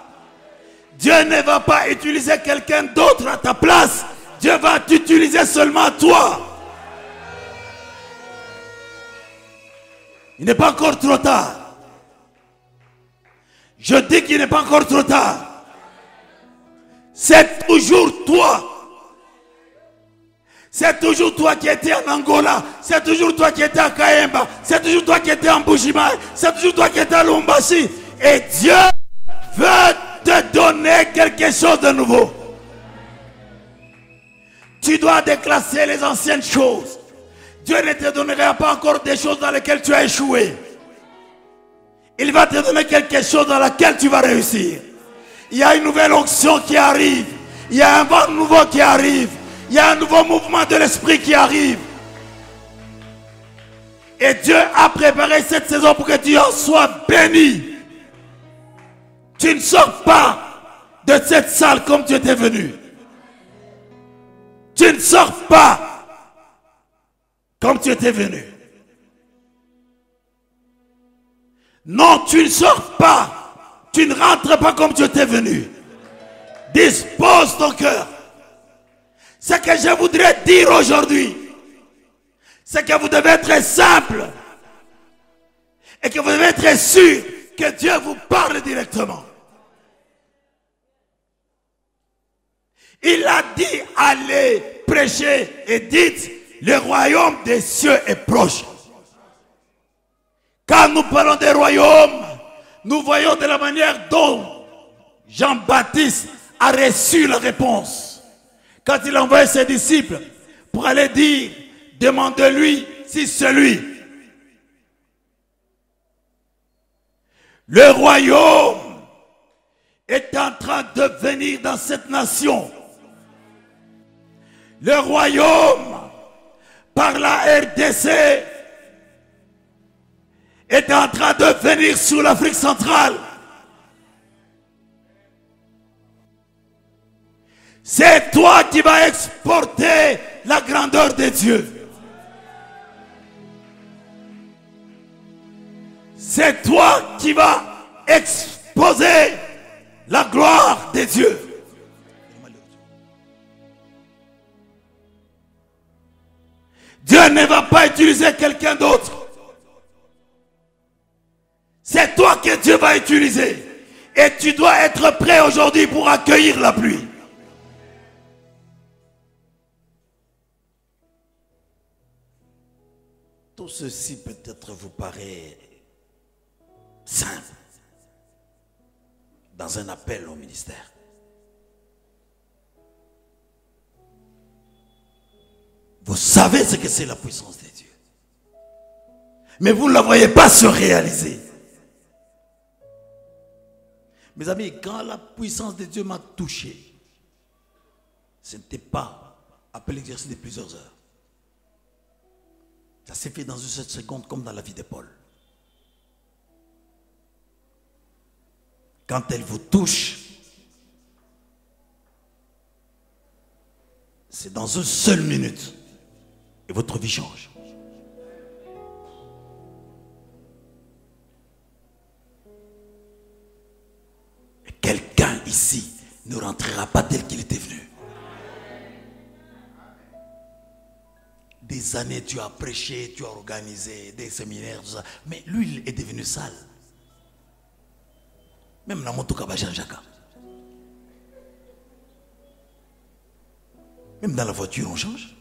Dieu ne va pas utiliser quelqu'un d'autre à ta place. Dieu va t'utiliser seulement toi. Il n'est pas encore trop tard. Je dis qu'il n'est pas encore trop tard. C'est toujours toi. C'est toujours toi qui étais en Angola. C'est toujours toi qui étais à Kayemba. C'est toujours toi qui étais en Bujimaï. C'est toujours toi qui étais à Lumbashi. Et Dieu veut te donner quelque chose de nouveau. Tu dois déclasser les anciennes choses. Dieu ne te donnera pas encore des choses dans lesquelles tu as échoué. Il va te donner quelque chose dans laquelle tu vas réussir. Il y a une nouvelle onction qui arrive. Il y a un vent nouveau qui arrive. Il y a un nouveau mouvement de l'esprit qui arrive. Et Dieu a préparé cette saison pour que tu en sois béni. Tu ne sors pas de cette salle comme tu étais venu. Tu ne sors pas comme tu étais venu. Non, tu ne sors pas. Tu ne rentres pas comme tu étais venu. Dispose ton cœur. Ce que je voudrais dire aujourd'hui, c'est que vous devez être simple. Et que vous devez être sûr que Dieu vous parle directement. Il a dit, allez prêcher et dites, le royaume des cieux est proche. Quand nous parlons des royaumes, nous voyons de la manière dont Jean-Baptiste a reçu la réponse. Quand il a envoyé ses disciples pour aller dire, demandez-lui si c'est lui. Le royaume est en train de venir dans cette nation. Le royaume, par la RDC, est en train de venir sur l'Afrique centrale. C'est toi qui vas exporter la grandeur de Dieu. C'est toi qui vas exposer la gloire de Dieu. Dieu ne va pas utiliser quelqu'un d'autre. C'est toi que Dieu va utiliser. Et tu dois être prêt aujourd'hui pour accueillir la pluie. Tout ceci peut-être vous paraît simple dans un appel au ministère. Vous savez ce que c'est la puissance de Dieu. Mais vous ne la voyez pas se réaliser. Mes amis, quand la puissance de Dieu m'a touché, ce n'était pas après l'exercice de plusieurs heures. Ça s'est fait dans une seule seconde comme dans la vie de Paul. Quand elle vous touche, c'est dans une seule minute et votre vie change. Et quelqu'un ici ne rentrera pas tel qu'il était venu. Des années, tu as prêché, tu as organisé des séminaires, tout ça. Mais lui, il est devenu sale. Même dans mon Toukaba Jean-Jacques. Même dans la voiture, on change.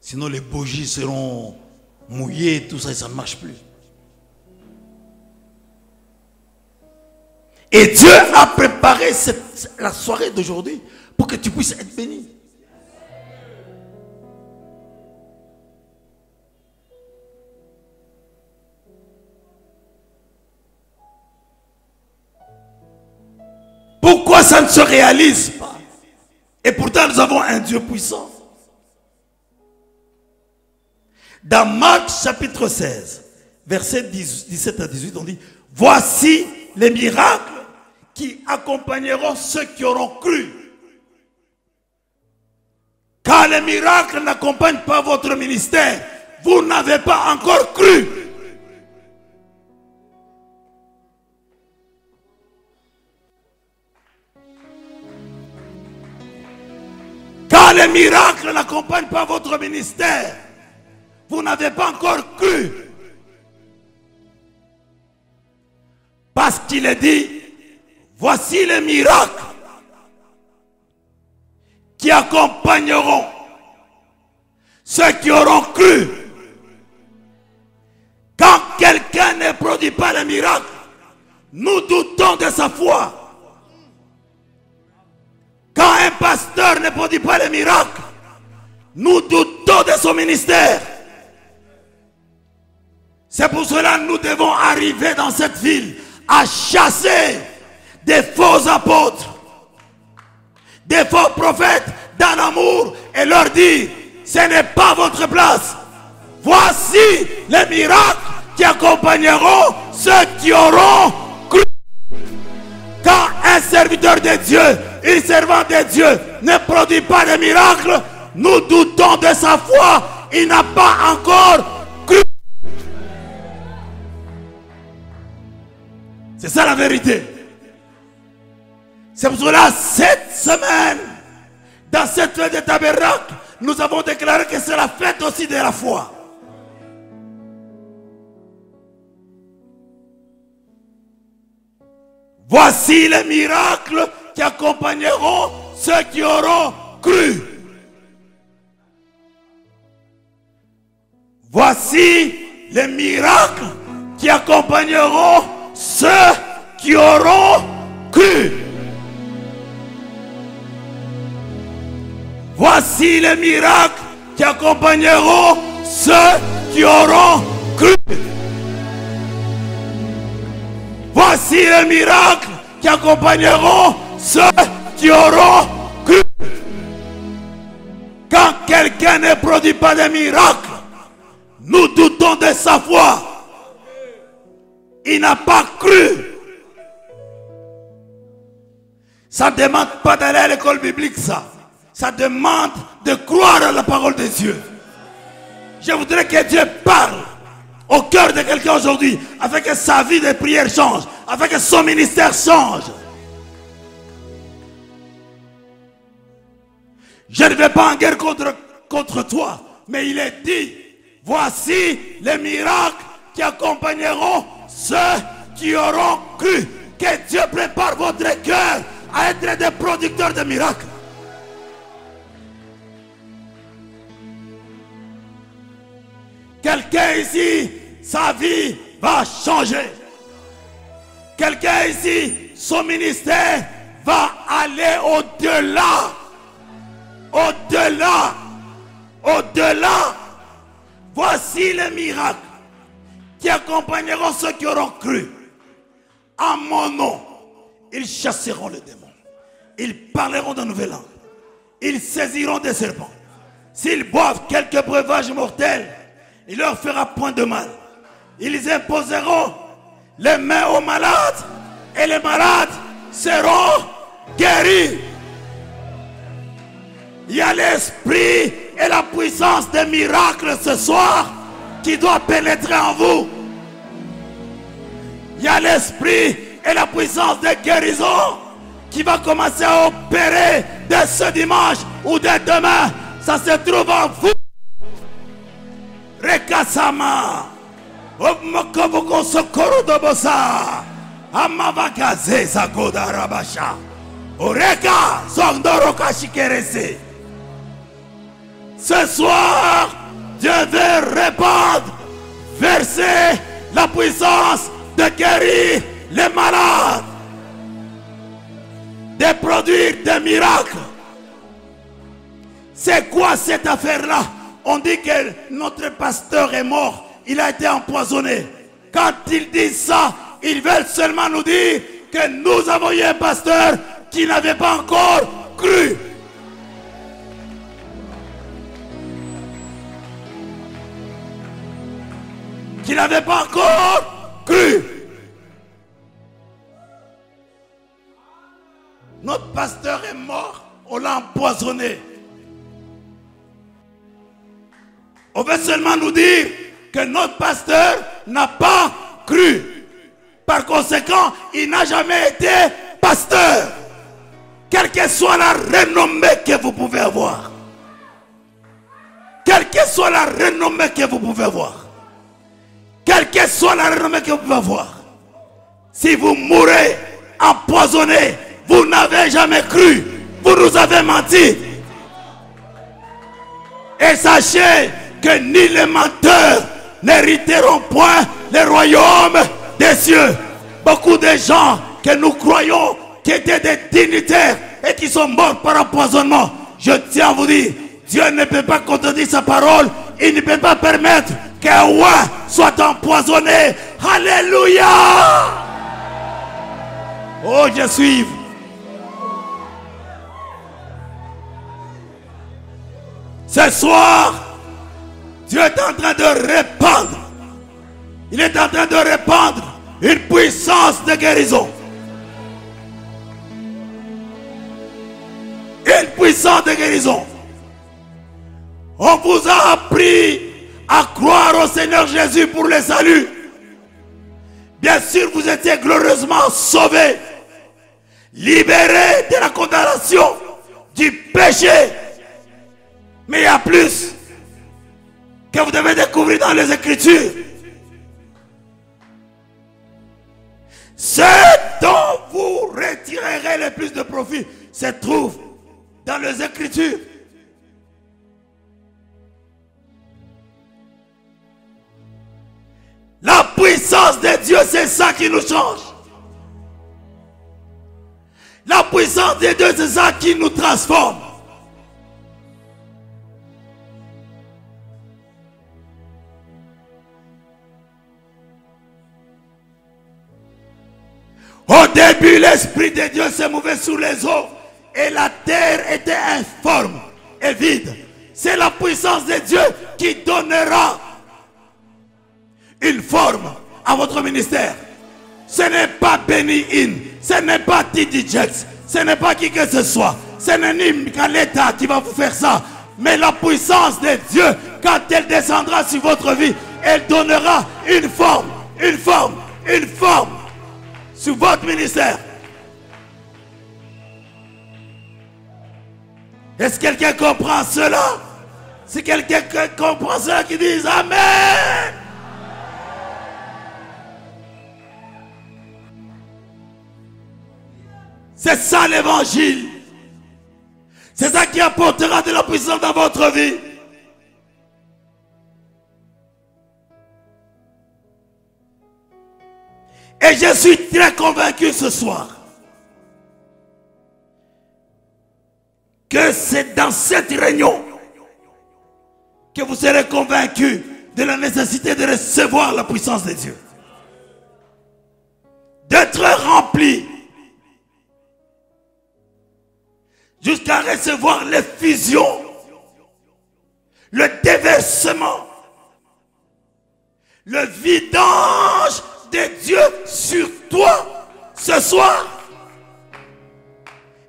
Sinon, les bougies seront mouillées, tout ça, et ça ne marche plus. Et Dieu a préparé la soirée d'aujourd'hui pour que tu puisses être béni. Pourquoi ça ne se réalise pas? Et pourtant nous avons un Dieu puissant. Dans Marc chapitre 16, versets 17 à 18, on dit: voici les miracles qui accompagneront ceux qui auront cru. Car les miracles n'accompagnent pas votre ministère, vous n'avez pas encore cru. Car les miracles n'accompagnent pas votre ministère, vous n'avez pas encore cru. Parce qu'il est dit: voici les miracles qui accompagneront ceux qui auront cru. Quand quelqu'un ne produit pas les miracles, nous doutons de sa foi. Quand un pasteur ne produit pas les miracles, nous doutons de son ministère. C'est pour cela que nous devons arriver dans cette ville à chasser des faux apôtres, des faux prophètes dans l'amour et leur dire: ce n'est pas votre place. Voici les miracles qui accompagneront ceux qui auront cru. Quand un serviteur de Dieu, une servante de Dieu ne produit pas de miracles, nous doutons de sa foi. Il n'a pas encore cru. C'est ça la vérité. C'est pour cela, cette semaine, dans cette fête de tabernacle, nous avons déclaré que c'est la fête aussi de la foi. Voici les miracles qui accompagneront ceux qui auront cru. Voici les miracles qui accompagneront ceux qui auront cru. Voici les miracles qui accompagneront ceux qui auront cru. Voici les miracles qui accompagneront ceux qui auront cru. Quand quelqu'un ne produit pas de miracles, nous doutons de sa foi. Il n'a pas cru. Ça ne demande pas d'aller à l'école biblique, ça. Ça demande de croire à la parole de Dieu. Je voudrais que Dieu parle au cœur de quelqu'un aujourd'hui, afin que sa vie de prière change, afin que son ministère change. Je ne vais pas en guerre contre toi, mais il est dit: voici les miracles qui accompagneront ceux qui auront cru. Que Dieu prépare votre cœur à être des producteurs de miracles. Quelqu'un ici, sa vie va changer. Quelqu'un ici, son ministère va aller au-delà. Au-delà. Au-delà. Voici les miracles qui accompagneront ceux qui auront cru. En mon nom, ils chasseront les démons. Ils parleront de nouvelles langues. Ils saisiront des serpents. S'ils boivent quelques breuvages mortels, il leur fera point de mal. Ils imposeront les mains aux malades et les malades seront guéris. Il y a l'esprit et la puissance des miracles ce soir qui doit pénétrer en vous. Il y a l'esprit et la puissance de guérison qui va commencer à opérer dès ce dimanche ou dès demain. Ça se trouve en vous. Rekasama Omokoboko Sokoro Dobosa Amavakaze Sagoda Rabasha Oreka Zondoroka Shikerese. Ce soir, Dieu veut répandre, verser la puissance de guérir les malades, de produire des miracles. C'est quoi cette affaire-là? On dit que notre pasteur est mort, il a été empoisonné. Quand ils disent ça, ils veulent seulement nous dire que nous avons eu un pasteur qui n'avait pas encore cru. Qui n'avait pas encore cru. Notre pasteur est mort, on l'a empoisonné. On veut seulement nous dire que notre pasteur n'a pas cru. Par conséquent, il n'a jamais été pasteur. Quelle que soit la renommée que vous pouvez avoir. Quelle que soit la renommée que vous pouvez avoir. Quelle que soit la renommée que vous pouvez avoir. Si vous mourrez empoisonné, vous n'avez jamais cru. Vous nous avez menti. Et sachez que ni les menteurs n'hériteront point le royaume des cieux. Beaucoup de gens que nous croyons qui étaient des dignitaires et qui sont morts par empoisonnement. Je tiens à vous dire, Dieu ne peut pas contredire sa parole. Il ne peut pas permettre qu'un roi soit empoisonné. Alléluia. Oh, je suis. Ce soir, Dieu est en train de répandre. Il est en train de répandre une puissance de guérison. Une puissance de guérison. On vous a appris à croire au Seigneur Jésus pour le salut. Bien sûr, vous étiez glorieusement sauvés, libérés de la condamnation, du péché. Mais il y a plus que vous devez découvrir dans les Écritures. Ce dont vous retirerez le plus de profit se trouve dans les Écritures. La puissance de Dieu, c'est ça qui nous change. La puissance de Dieu, c'est ça qui nous transforme. Au début, l'Esprit de Dieu se mouvait sur les eaux et la terre était informe et vide. C'est la puissance de Dieu qui donnera une forme à votre ministère. Ce n'est pas Benny Hinn, ce n'est pas T.D. Jakes, ce n'est pas qui que ce soit, ce n'est ni Kaleta qui va vous faire ça. Mais la puissance de Dieu, quand elle descendra sur votre vie, elle donnera une forme sur votre ministère. Est-ce que quelqu'un comprend cela? Si quelqu'un comprend cela, qui dise Amen. C'est ça l'évangile. C'est ça qui apportera de la puissance dans votre vie. Et je suis très convaincu ce soir que c'est dans cette réunion que vous serez convaincus de la nécessité de recevoir la puissance de Dieu. D'être rempli jusqu'à recevoir l'effusion, le déversement, le vidange de Dieu sur toi ce soir.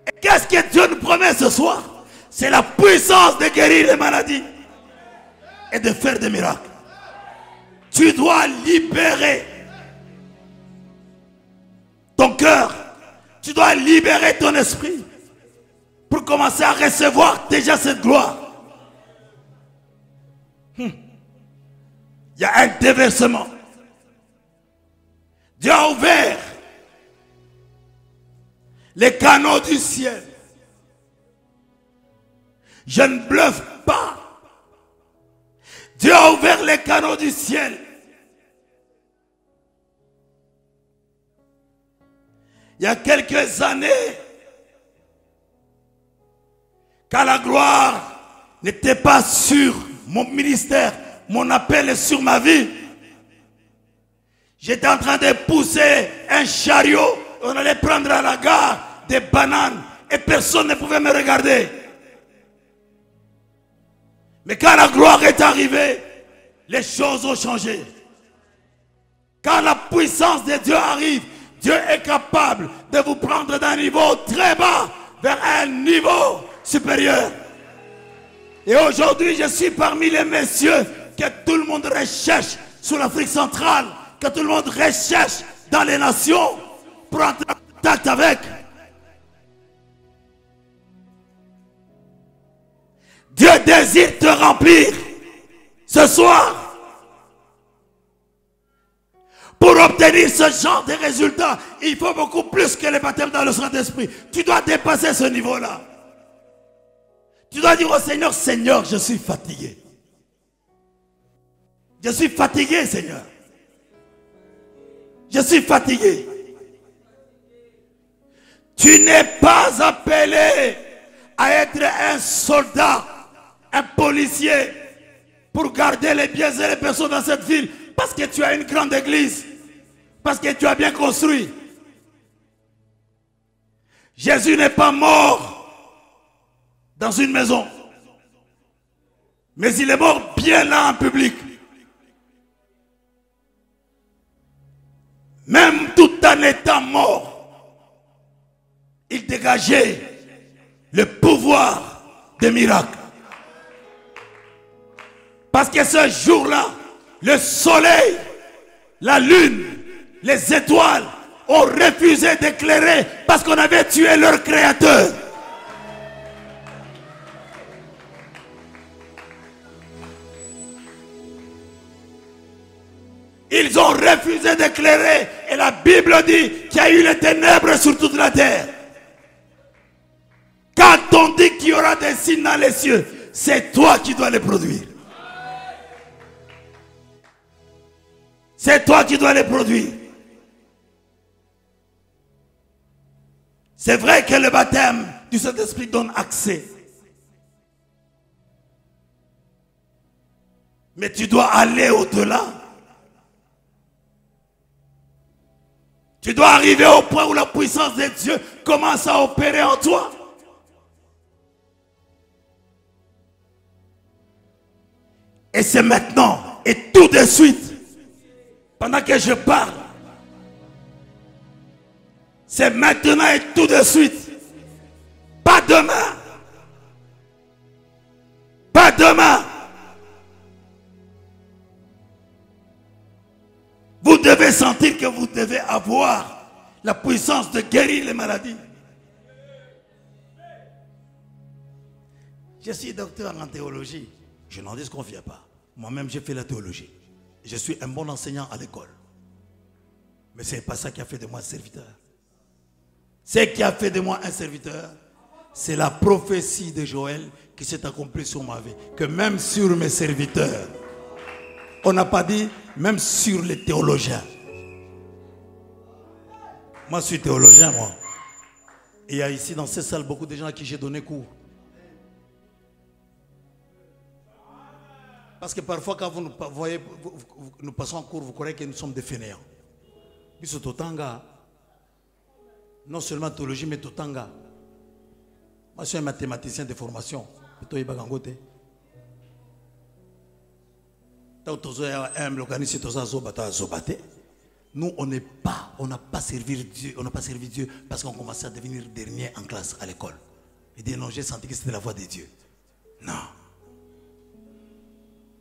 Et qu'est-ce que Dieu nous promet ce soir? C'est la puissance de guérir les maladies et de faire des miracles. Tu dois libérer ton cœur, tu dois libérer ton esprit pour commencer à recevoir déjà cette gloire. Il y a un déversement. Dieu a ouvert les canaux du ciel. Je ne bluffe pas. Dieu a ouvert les canaux du ciel. Il y a quelques années, quand la gloire n'était pas sur mon ministère, mon appel est sur ma vie, j'étais en train de pousser un chariot. On allait prendre à la gare des bananes et personne ne pouvait me regarder. Mais quand la gloire est arrivée, les choses ont changé. Quand la puissance de Dieu arrive, Dieu est capable de vous prendre d'un niveau très bas vers un niveau supérieur. Et aujourd'hui, je suis parmi les messieurs que tout le monde recherche sur l'Afrique centrale, que tout le monde recherche dans les nations pour entrer en contact avec. Dieu désire te remplir ce soir. Pour obtenir ce genre de résultats, il faut beaucoup plus que le baptême dans le Saint-Esprit. Tu dois dépasser ce niveau-là. Tu dois dire au Seigneur, Seigneur, je suis fatigué. Je suis fatigué, Seigneur. Je suis fatigué. Tu n'es pas appelé à être un soldat, un policier, pour garder les biens et les personnes dans cette ville, parce que tu as une grande église, parce que tu as bien construit. Jésus n'est pas mort dans une maison, mais il est mort bien là en public. Même tout en étant mort, il dégageait le pouvoir des miracles. Parce que ce jour-là, le soleil, la lune, les étoiles ont refusé d'éclairer parce qu'on avait tué leur créateur. Ils ont refusé d'éclairer et la Bible dit qu'il y a eu les ténèbres sur toute la terre. Quand on dit qu'il y aura des signes dans les cieux, c'est toi qui dois les produire. C'est toi qui dois les produire. C'est vrai que le baptême du Saint-Esprit donne accès. Mais tu dois aller au-delà. Tu dois arriver au point où la puissance de Dieu commence à opérer en toi. Et c'est maintenant et tout de suite. Pendant que je parle, c'est maintenant et tout de suite. Pas demain. Pas demain. Vous devez sentir que vous devez avoir la puissance de guérir les maladies. Je suis docteur en théologie. Je n'en disconfie pas. Moi-même, j'ai fait la théologie. Je suis un bon enseignant à l'école. Mais ce n'est pas ça qui a fait de moi un serviteur. Ce qui a fait de moi un serviteur, c'est la prophétie de Joël qui s'est accomplie sur ma vie. Que même sur mes serviteurs, on n'a pas dit même sur les théologiens. Moi, je suis théologien, moi. Et il y a ici dans cette salle beaucoup de gens à qui j'ai donné cours. Parce que parfois, quand vous nous voyez, nous passons en cours, vous croyez que nous sommes des fainéants. Biso Totanga, non seulement théologie, mais Totanga. Moi, je suis un mathématicien de formation. Nous, on n'a pas servi Dieu, parce qu'on commençait à devenir dernier en classe à l'école. Et dire non, j'ai senti que c'était la voix de Dieu. Non.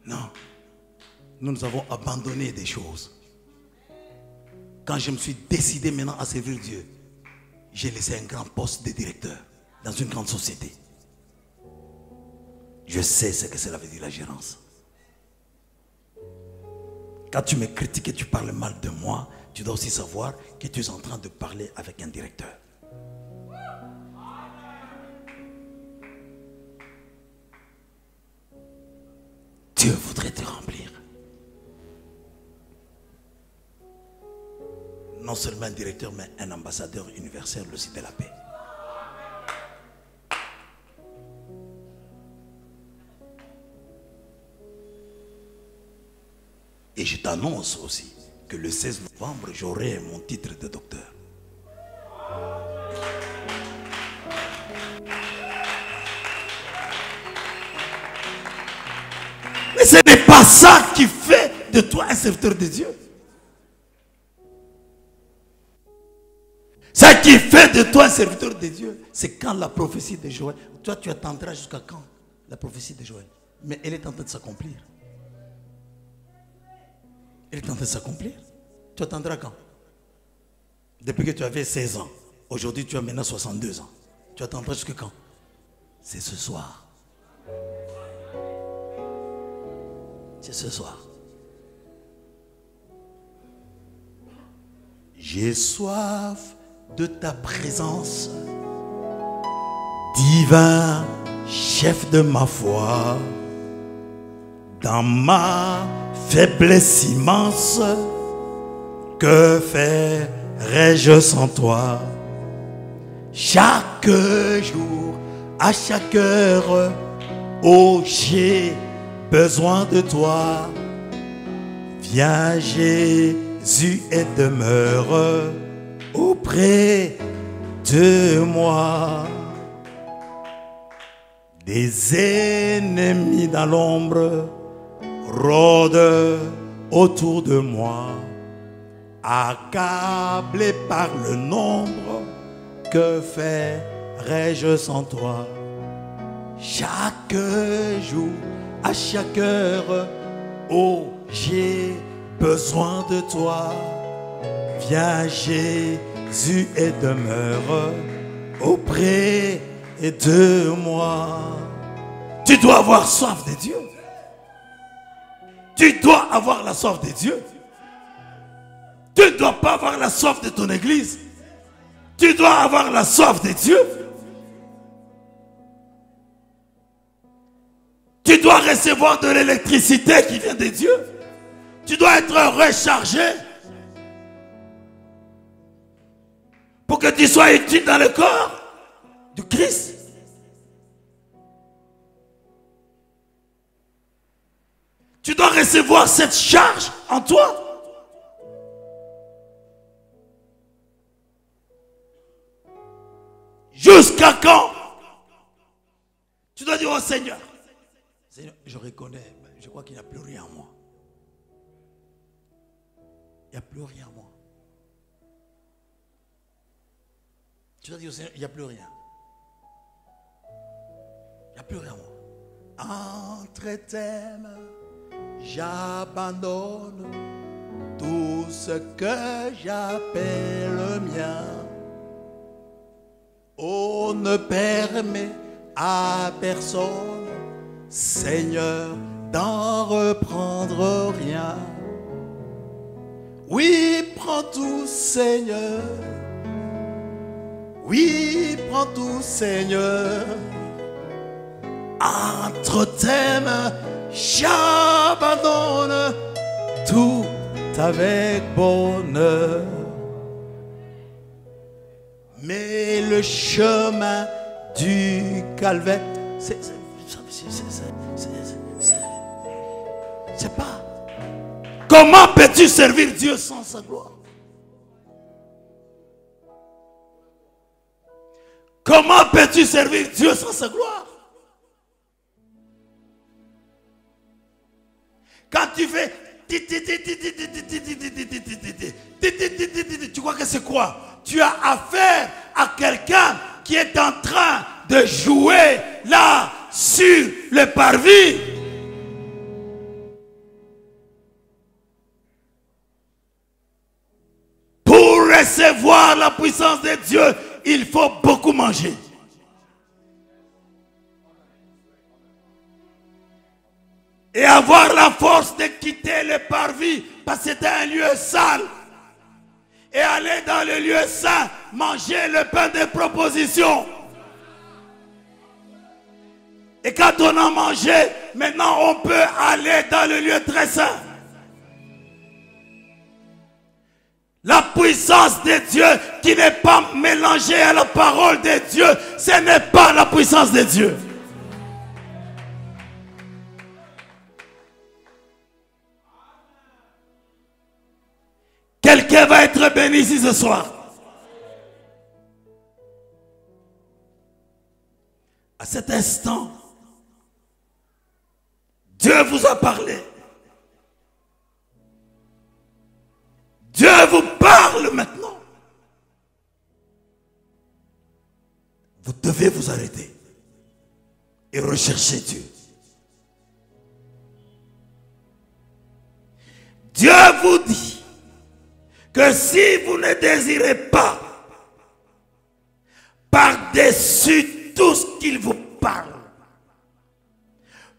Non. Nous avons abandonné des choses. Quand je me suis décidé maintenant à servir Dieu, j'ai laissé un grand poste de directeur dans une grande société. Je sais ce que cela veut dire la gérance. Quand tu me critiques et tu parles mal de moi, tu dois aussi savoir que tu es en train de parler avec un directeur. Dieu voudrait te remplir. Non seulement un directeur, mais un ambassadeur universel aussi de la paix. Et je t'annonce aussi que le 16 novembre, j'aurai mon titre de docteur. Mais ce n'est pas ça qui fait de toi un serviteur de Dieu. Ce qui fait de toi un serviteur de Dieu, c'est quand la prophétie de Joël. Toi, tu attendras jusqu'à quand la prophétie de Joël? Mais elle est en train de s'accomplir. Elle est en train de s'accomplir. Tu attendras quand? Depuis que tu avais 16 ans. Aujourd'hui, tu as maintenant 62 ans. Tu attendras jusqu'à quand? C'est ce soir. C'est ce soir. J'ai soif de ta présence, divin chef de ma foi. Dans ma faiblesse immense, que ferais-je sans toi? Chaque jour, à chaque heure, oh j'ai besoin de toi. Viens Jésus et demeure auprès de moi. Des ennemis dans l'ombre rôdent autour de moi, accablé par le nombre, que ferais-je sans toi? Chaque jour, à chaque heure, oh j'ai besoin de toi. Viens Jésus et demeure auprès de moi. Tu dois avoir soif de Dieu. Tu dois avoir la soif de Dieu. Tu ne dois pas avoir la soif de ton église. Tu dois avoir la soif de Dieu. Tu dois recevoir de l'électricité qui vient de Dieu. Tu dois être rechargé pour que tu sois utile dans le corps du Christ. Tu dois recevoir cette charge en toi. Jusqu'à quand? Tu dois dire au Seigneur, Seigneur, je reconnais, je crois qu'il n'y a plus rien en moi. Il n'y a plus rien en moi. Tu dois dire au Seigneur, il n'y a plus rien. Il n'y a plus rien en moi. Entre tes mains, j'abandonne tout ce que j'appelle le mien. Oh, ne permets à personne, Seigneur, d'en reprendre rien. Oui, prends tout, Seigneur. Oui, prends tout, Seigneur. Entre tes mains, j'abandonne tout avec bonheur. Mais le chemin du calvaire, c'est pas. Comment peux-tu servir Dieu sans sa gloire? Comment peux-tu servir Dieu sans sa gloire? Quand tu fais, tu crois que c'est quoi? Tu as affaire à quelqu'un qui est en train de jouer là sur le parvis. Pour recevoir la puissance de Dieu, il faut beaucoup manger. Et avoir la force de quitter le parvis, parce que c'était un lieu sale. Et aller dans le lieu saint, manger le pain de proposition. Et quand on a mangé, maintenant on peut aller dans le lieu très saint. La puissance de Dieu qui n'est pas mélangée à la parole de Dieu, ce n'est pas la puissance de Dieu. Quelqu'un va être béni ici ce soir. À cet instant, Dieu vous a parlé. Dieu vous parle maintenant. Vous devez vous arrêter et rechercher Dieu. Dieu vous dit que si vous ne désirez pas par-dessus tout ce qu'il vous parle,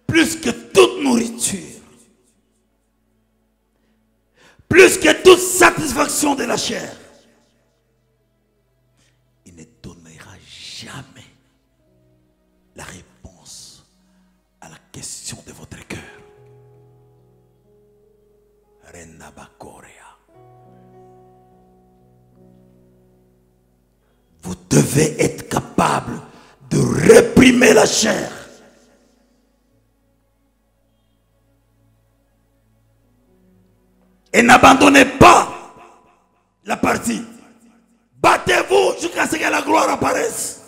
plus que toute nourriture, plus que toute satisfaction de la chair, il ne donnera jamais la réponse à la question de votre cœur. Renabakorea. Vous devez être capable de réprimer la chair. Et n'abandonnez pas la partie. Battez-vous jusqu'à ce que la gloire apparaisse.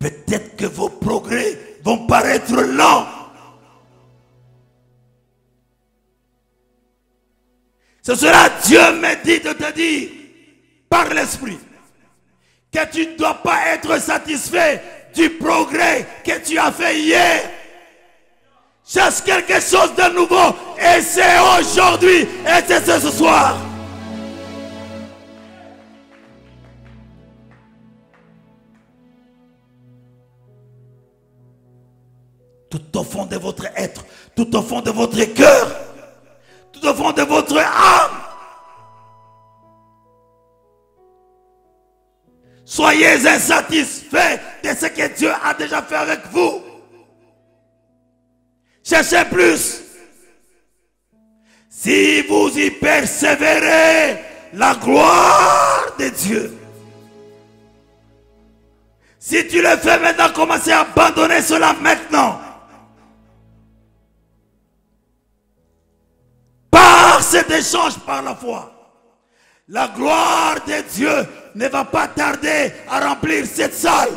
Peut-être que vos progrès vont paraître lents. Ce sera Dieu me dit de te dire par l'Esprit que tu ne dois pas être satisfait du progrès que tu as fait hier. Cherche quelque chose de nouveau et c'est aujourd'hui et c'est ce soir. Tout au fond de votre être, tout au fond de votre cœur, tout au fond de votre âme, soyez insatisfaits de ce que Dieu a déjà fait avec vous. Cherchez plus. Si vous y persévérez, la gloire de Dieu. Si tu le fais maintenant, commencez à abandonner cela maintenant. Par cet échange par la foi, la gloire de Dieu ne va pas tarder à remplir cette salle.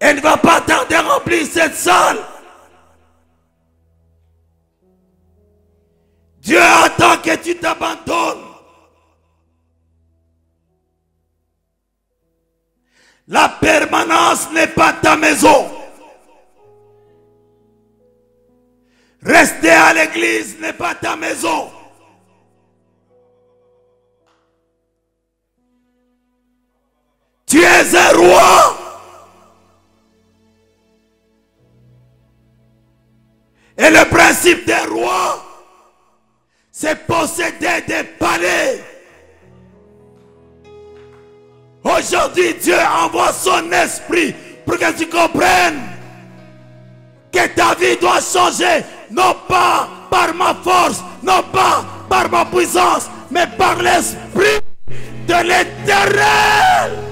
Elle ne va pas tarder à remplir cette salle. Dieu attend que tu t'abandonnes. La permanence n'est pas ta maison. Rester à l'église n'est pas ta maison. Tu es un roi. Et le principe des rois, c'est posséder des palais. Aujourd'hui, Dieu envoie son esprit pour que tu comprennes que ta vie doit changer, non pas par ma force, non pas par ma puissance, mais par l'esprit de l'Éternel.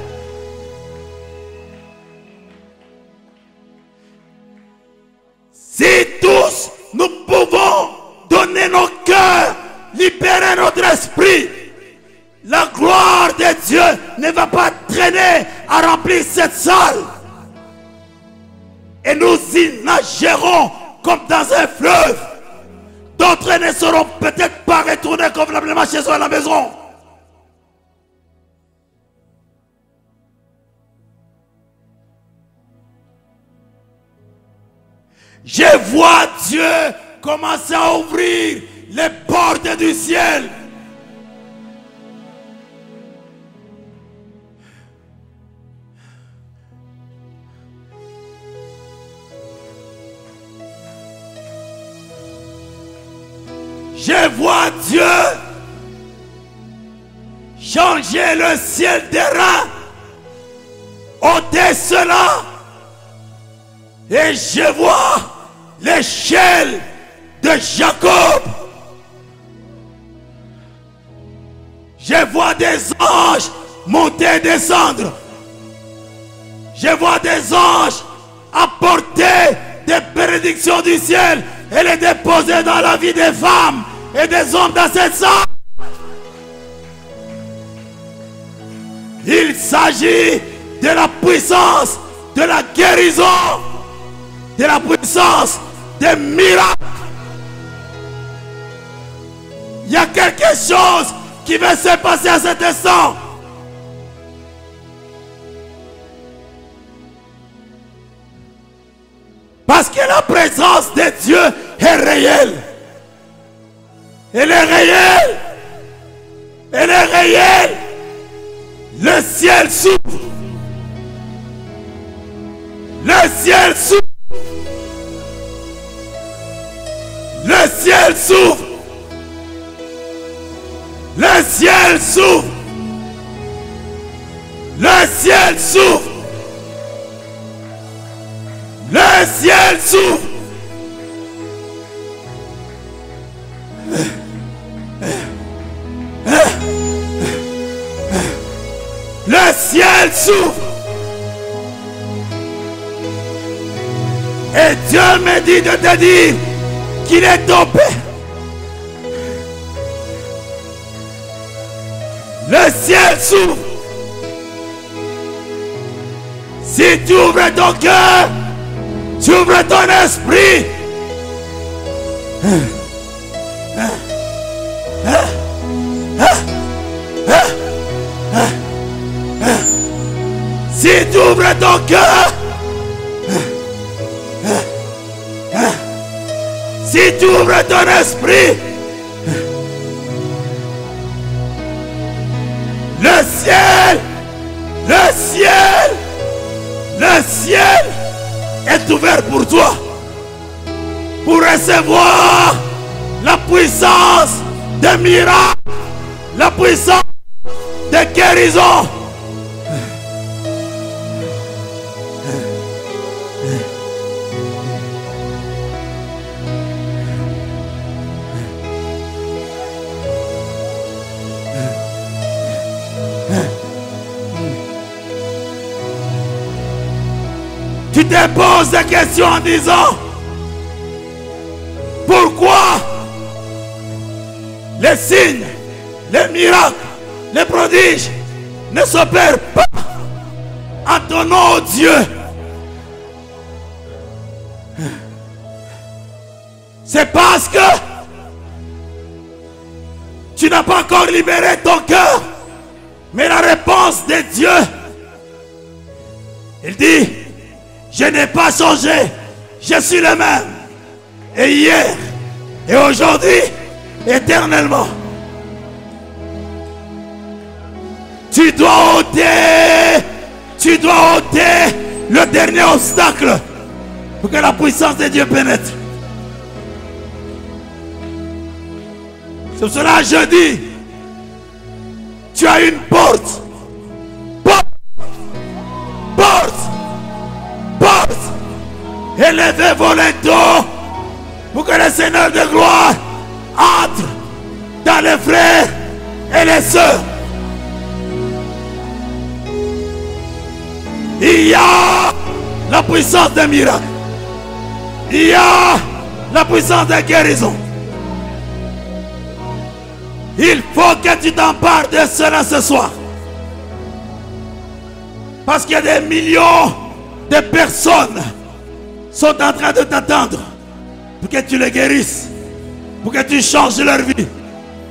Si tous nous pouvons donner nos cœurs, libérer notre esprit, la gloire de Dieu ne va pas traîner à remplir cette salle. Et nous y nagerons comme dans un fleuve. D'autres ne seront peut-être pas retournés convenablement chez eux à la maison. Je vois Dieu commencer à ouvrir les portes du ciel. Je vois Dieu changer le ciel des reins, ôter cela, et je vois l'échelle de Jacob. Je vois des anges monter et descendre. Je vois des anges apporter des bénédictions du ciel et les déposer dans la vie des femmes et des hommes dans cette salle. Il s'agit de la puissance de la guérison, de la puissance des miracles. Il y a quelque chose qui va se passer à cet instant. Parce que la présence de Dieu est réelle. Elle est réelle. Elle est réelle. Le ciel s'ouvre. Le ciel s'ouvre. Le ciel s'ouvre. Le ciel s'ouvre. Le ciel s'ouvre. Le ciel s'ouvre. Le ciel s'ouvre. Et Dieu me dit de te dire qu'il est tombé. Le ciel s'ouvre. Si tu ouvres ton cœur, tu ouvres ton esprit. Si tu ouvres ton cœur, si tu ouvres ton esprit, le ciel, le ciel, le ciel est ouvert pour toi, pour recevoir la puissance des miracles, la puissance de guérison. Tu te poses des questions en disant: pourquoi les signes, les miracles, les prodiges ne s'opèrent pas en ton nom, oh Dieu? C'est parce que tu n'as pas encore libéré ton cœur. Mais la réponse de Dieu, il dit: je n'ai pas changé, je suis le même. Et hier, et aujourd'hui, éternellement. Tu dois ôter le dernier obstacle pour que la puissance de Dieu pénètre. C'est pour cela que je dis, tu as une porte. Élevez vos linteaux pour que le Seigneur de gloire entre dans les frères et les sœurs. Il y a la puissance des miracles. Il y a la puissance de guérison. Il faut que tu t'empares de cela ce soir. Parce qu'il y a des millions de personnes sont en train de t'attendre pour que tu les guérisses, pour que tu changes leur vie,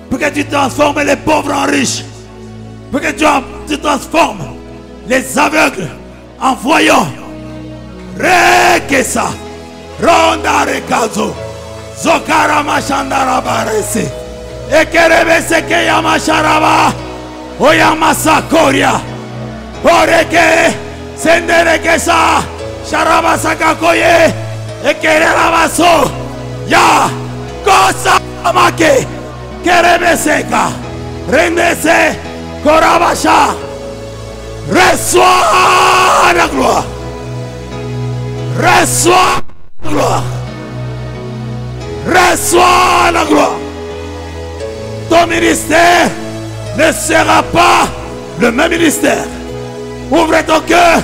pour que tu transformes les pauvres en riches, pour que tu transformes les aveugles en voyants. Rekesa, Ronda Rekazo, Zokara Machandara Barese, Ekerebese Keyamasharaba, Oyamasa Koria, Oreke, Senderekesa, Sharabasakakoye, Ekerelabaso, Ya, Kosa Make, Kerebeseka, Rendese, Korabasha. Reçois la gloire. Reçois la gloire. Reçois la gloire. Ton ministère ne sera pas le même ministère. Ouvre ton cœur,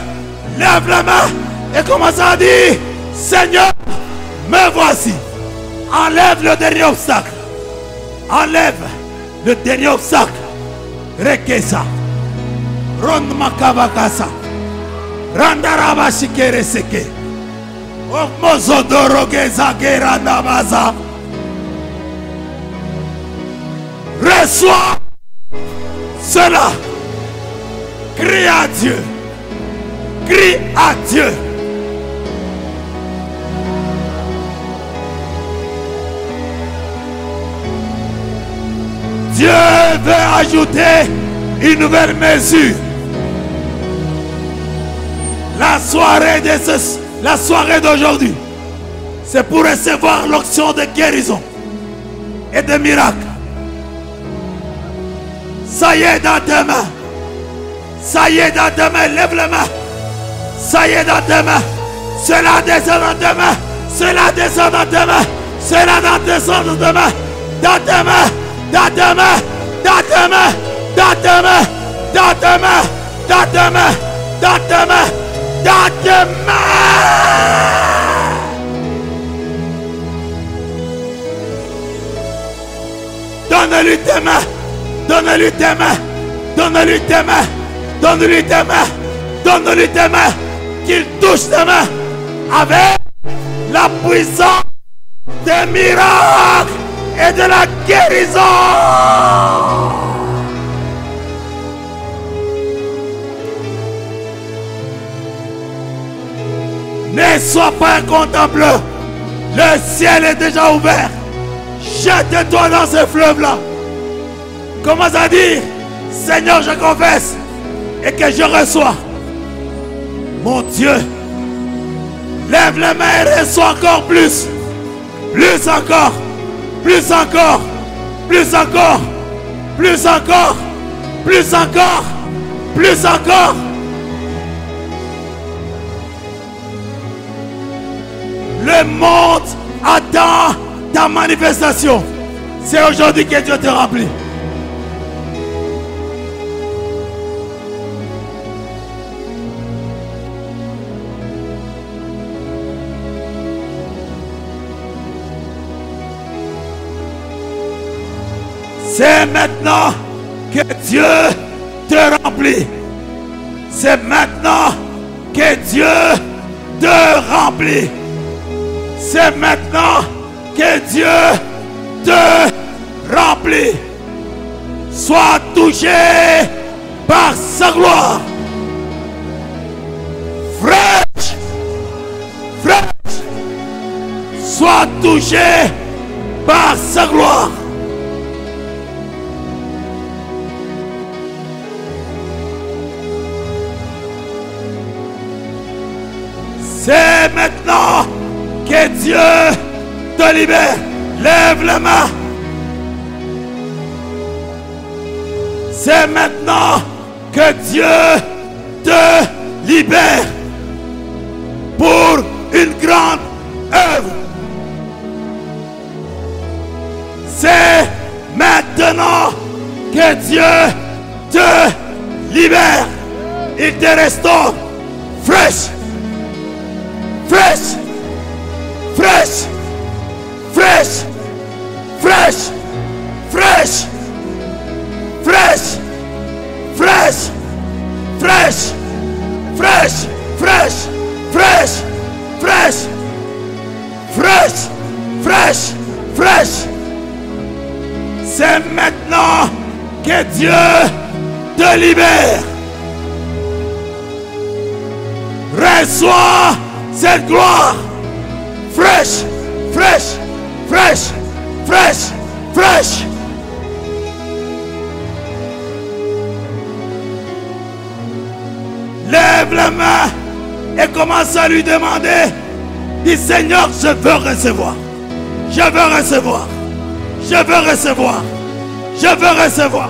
lève la main et commence à dire, Seigneur, me voici. Enlève le dernier obstacle. Enlève le dernier obstacle. Rekesa. Ron makabakasa. Randaraba shikere seke. Okmozodoro geza gerandamaza. Reçois cela. Crie à Dieu. Crie à Dieu. Dieu veut ajouter une nouvelle mesure. La soirée d'aujourd'hui, c'est pour recevoir l'onction de guérison et de miracles. Ça y est dans tes mains. Ça y est dans tes mains. Lève les mains. Ça y est dans tes mains. Cela descend dans tes mains. Cela descend dans tes mains. Cela descend dans tes mains. Dans tes mains. Dans tes mains. Dans tes mains. Dans tes mains. Dans tes mains. Dans tes mains. Dans tes mains. Dans tes mains. Donne-lui tes mains. Donne-lui tes mains. Donne-lui tes mains. Donne-lui tes mains. Donne-lui tes mains. Qu'il touche tes mains avec la puissance des miracles et de la guérison. Ne sois pas un contempleur. Le ciel est déjà ouvert. Jette-toi dans ce fleuve-là. Commence à dire, Seigneur, je confesse et que je reçois. Mon Dieu, lève les mains et reçois encore plus. Plus encore. Plus encore. Plus encore. Plus encore. Plus encore. Plus encore. Le monde attend ta manifestation. C'est aujourd'hui que Dieu te remplit. C'est maintenant que Dieu te remplit. C'est maintenant que Dieu te remplit. C'est maintenant que Dieu te remplit. Sois touché par sa gloire. Fraîche. Fraîche. Sois touché par sa gloire. C'est maintenant que Dieu te libère. Lève la main. C'est maintenant que Dieu te libère pour une grande œuvre. C'est maintenant que Dieu te libère. Il te restaure fraîche. Fresh, fresh, fresh, fresh, fresh, fresh, fresh, fresh, fresh, fresh, fresh, fresh, fresh, fresh, fresh. C'est maintenant que Dieu te libère. Reçois cette gloire. Fresh, fresh, fresh, fresh, fresh. Lève la main et commence à lui demander. Dis Seigneur, je veux recevoir. Je veux recevoir. Je veux recevoir. Je veux recevoir.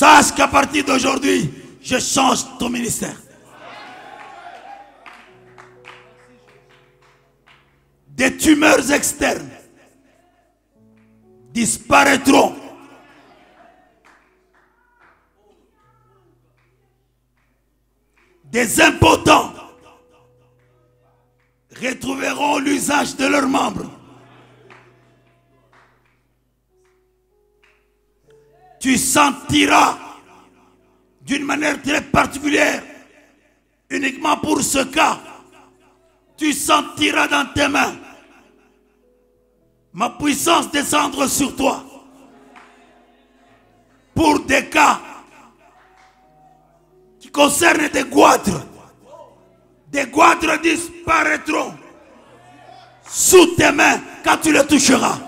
Sache qu'à partir d'aujourd'hui, je change ton ministère. Des tumeurs externes disparaîtront. Des impotents retrouveront l'usage de leurs membres. Tu sentiras d'une manière très particulière, uniquement pour ce cas, tu sentiras dans tes mains ma puissance descendre sur toi. Pour des cas qui concernent des goitres disparaîtront sous tes mains quand tu les toucheras.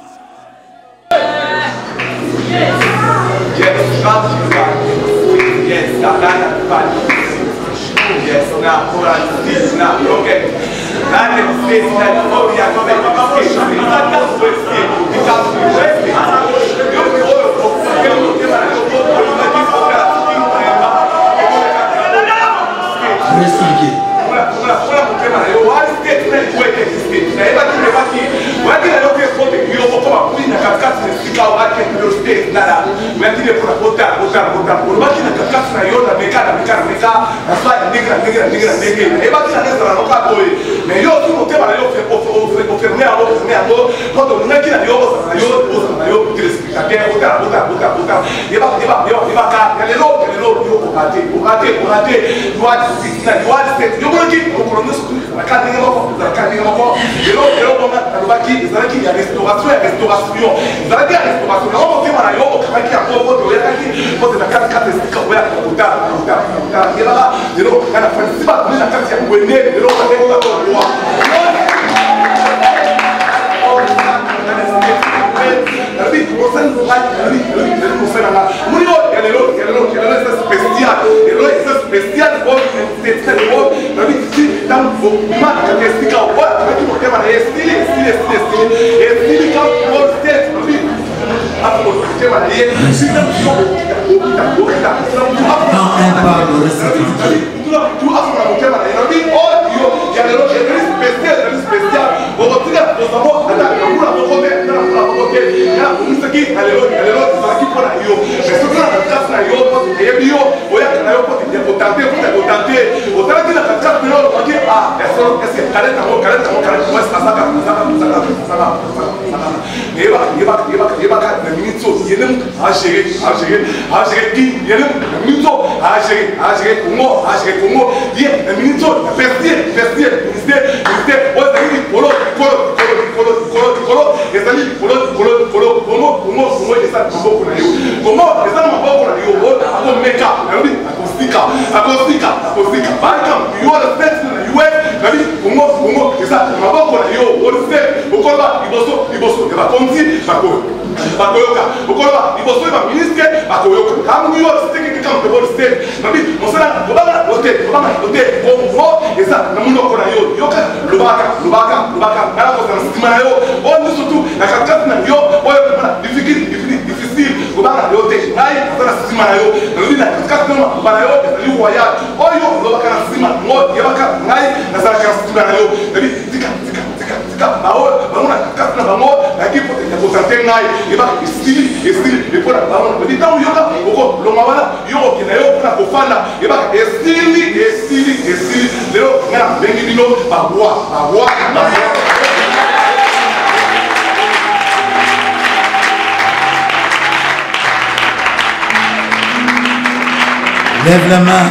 Lève la main.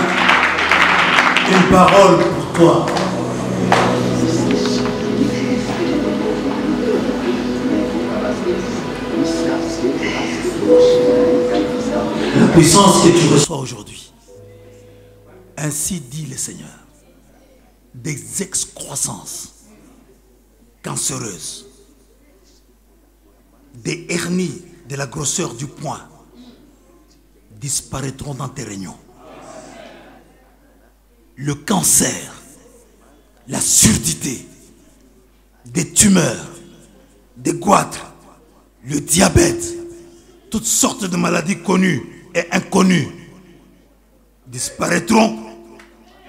Une parole pour toi. La puissance que tu reçois aujourd'hui, ainsi dit le Seigneur, des excroissances cancéreuses, des hernies de la grosseur du poing disparaîtront dans tes réunions. Le cancer, la surdité, des tumeurs, des goitres, le diabète, toutes sortes de maladies connues et inconnus disparaîtront,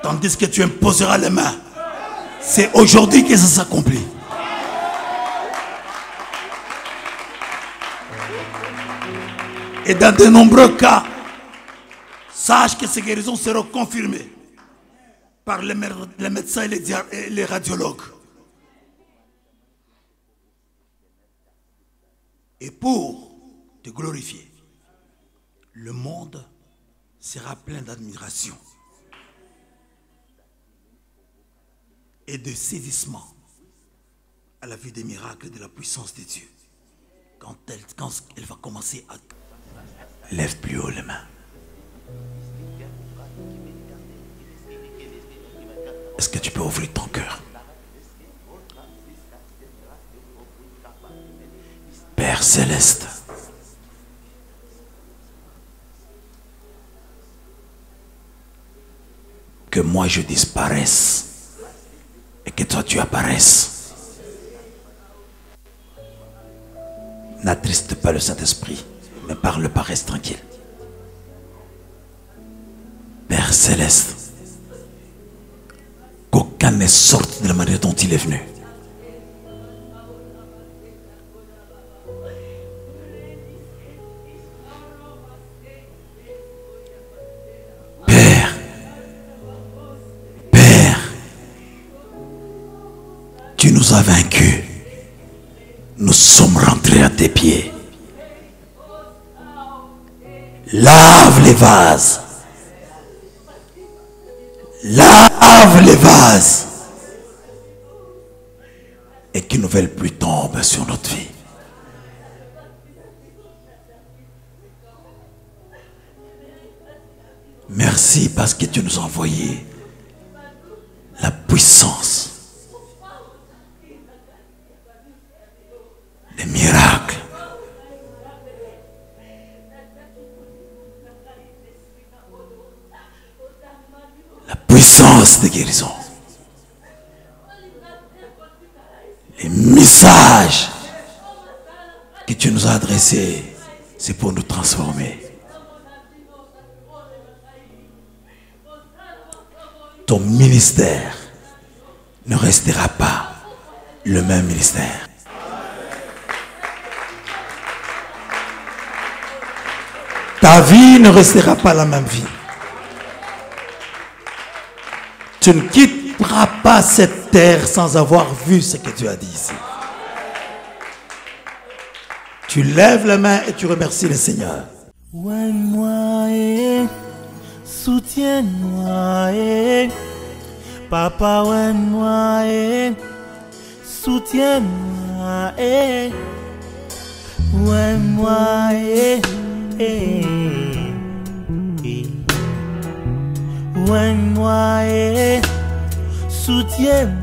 tandis que tu imposeras les mains. C'est aujourd'hui que ça s'accomplit. Et dans de nombreux cas, sache que ces guérisons seront confirmées par les médecins et les radiologues. Et pour te glorifier, le monde sera plein d'admiration et de saisissement à la vue des miracles et de la puissance de Dieu. Quand elle va commencer à... Lève plus haut les mains. Est-ce que tu peux ouvrir ton cœur? Père céleste, que moi je disparaisse et que toi tu apparaisses. N'attriste pas le Saint-Esprit, ne parle pas, reste tranquille. Père céleste, qu'aucun ne sorte de la manière dont il est venu. Tu nous as vaincus. Nous sommes rentrés à tes pieds. Lave les vases. Lave les vases. Et qu'une nouvelle pluie tombe sur notre vie. Merci parce que tu nous as envoyé la puissance, les miracles, la puissance de guérison, les messages que tu nous as adressés, c'est pour nous transformer. Ton ministère ne restera pas le même ministère. Ta vie ne restera pas la même vie. Tu ne quitteras pas cette terre sans avoir vu ce que tu as dit ici. Tu lèves la main et tu remercies le Seigneur. Soutiens-moi, papa, ouin-moi, soutiens-moi, ouin-moi, ouin-moi, soutiens-moi.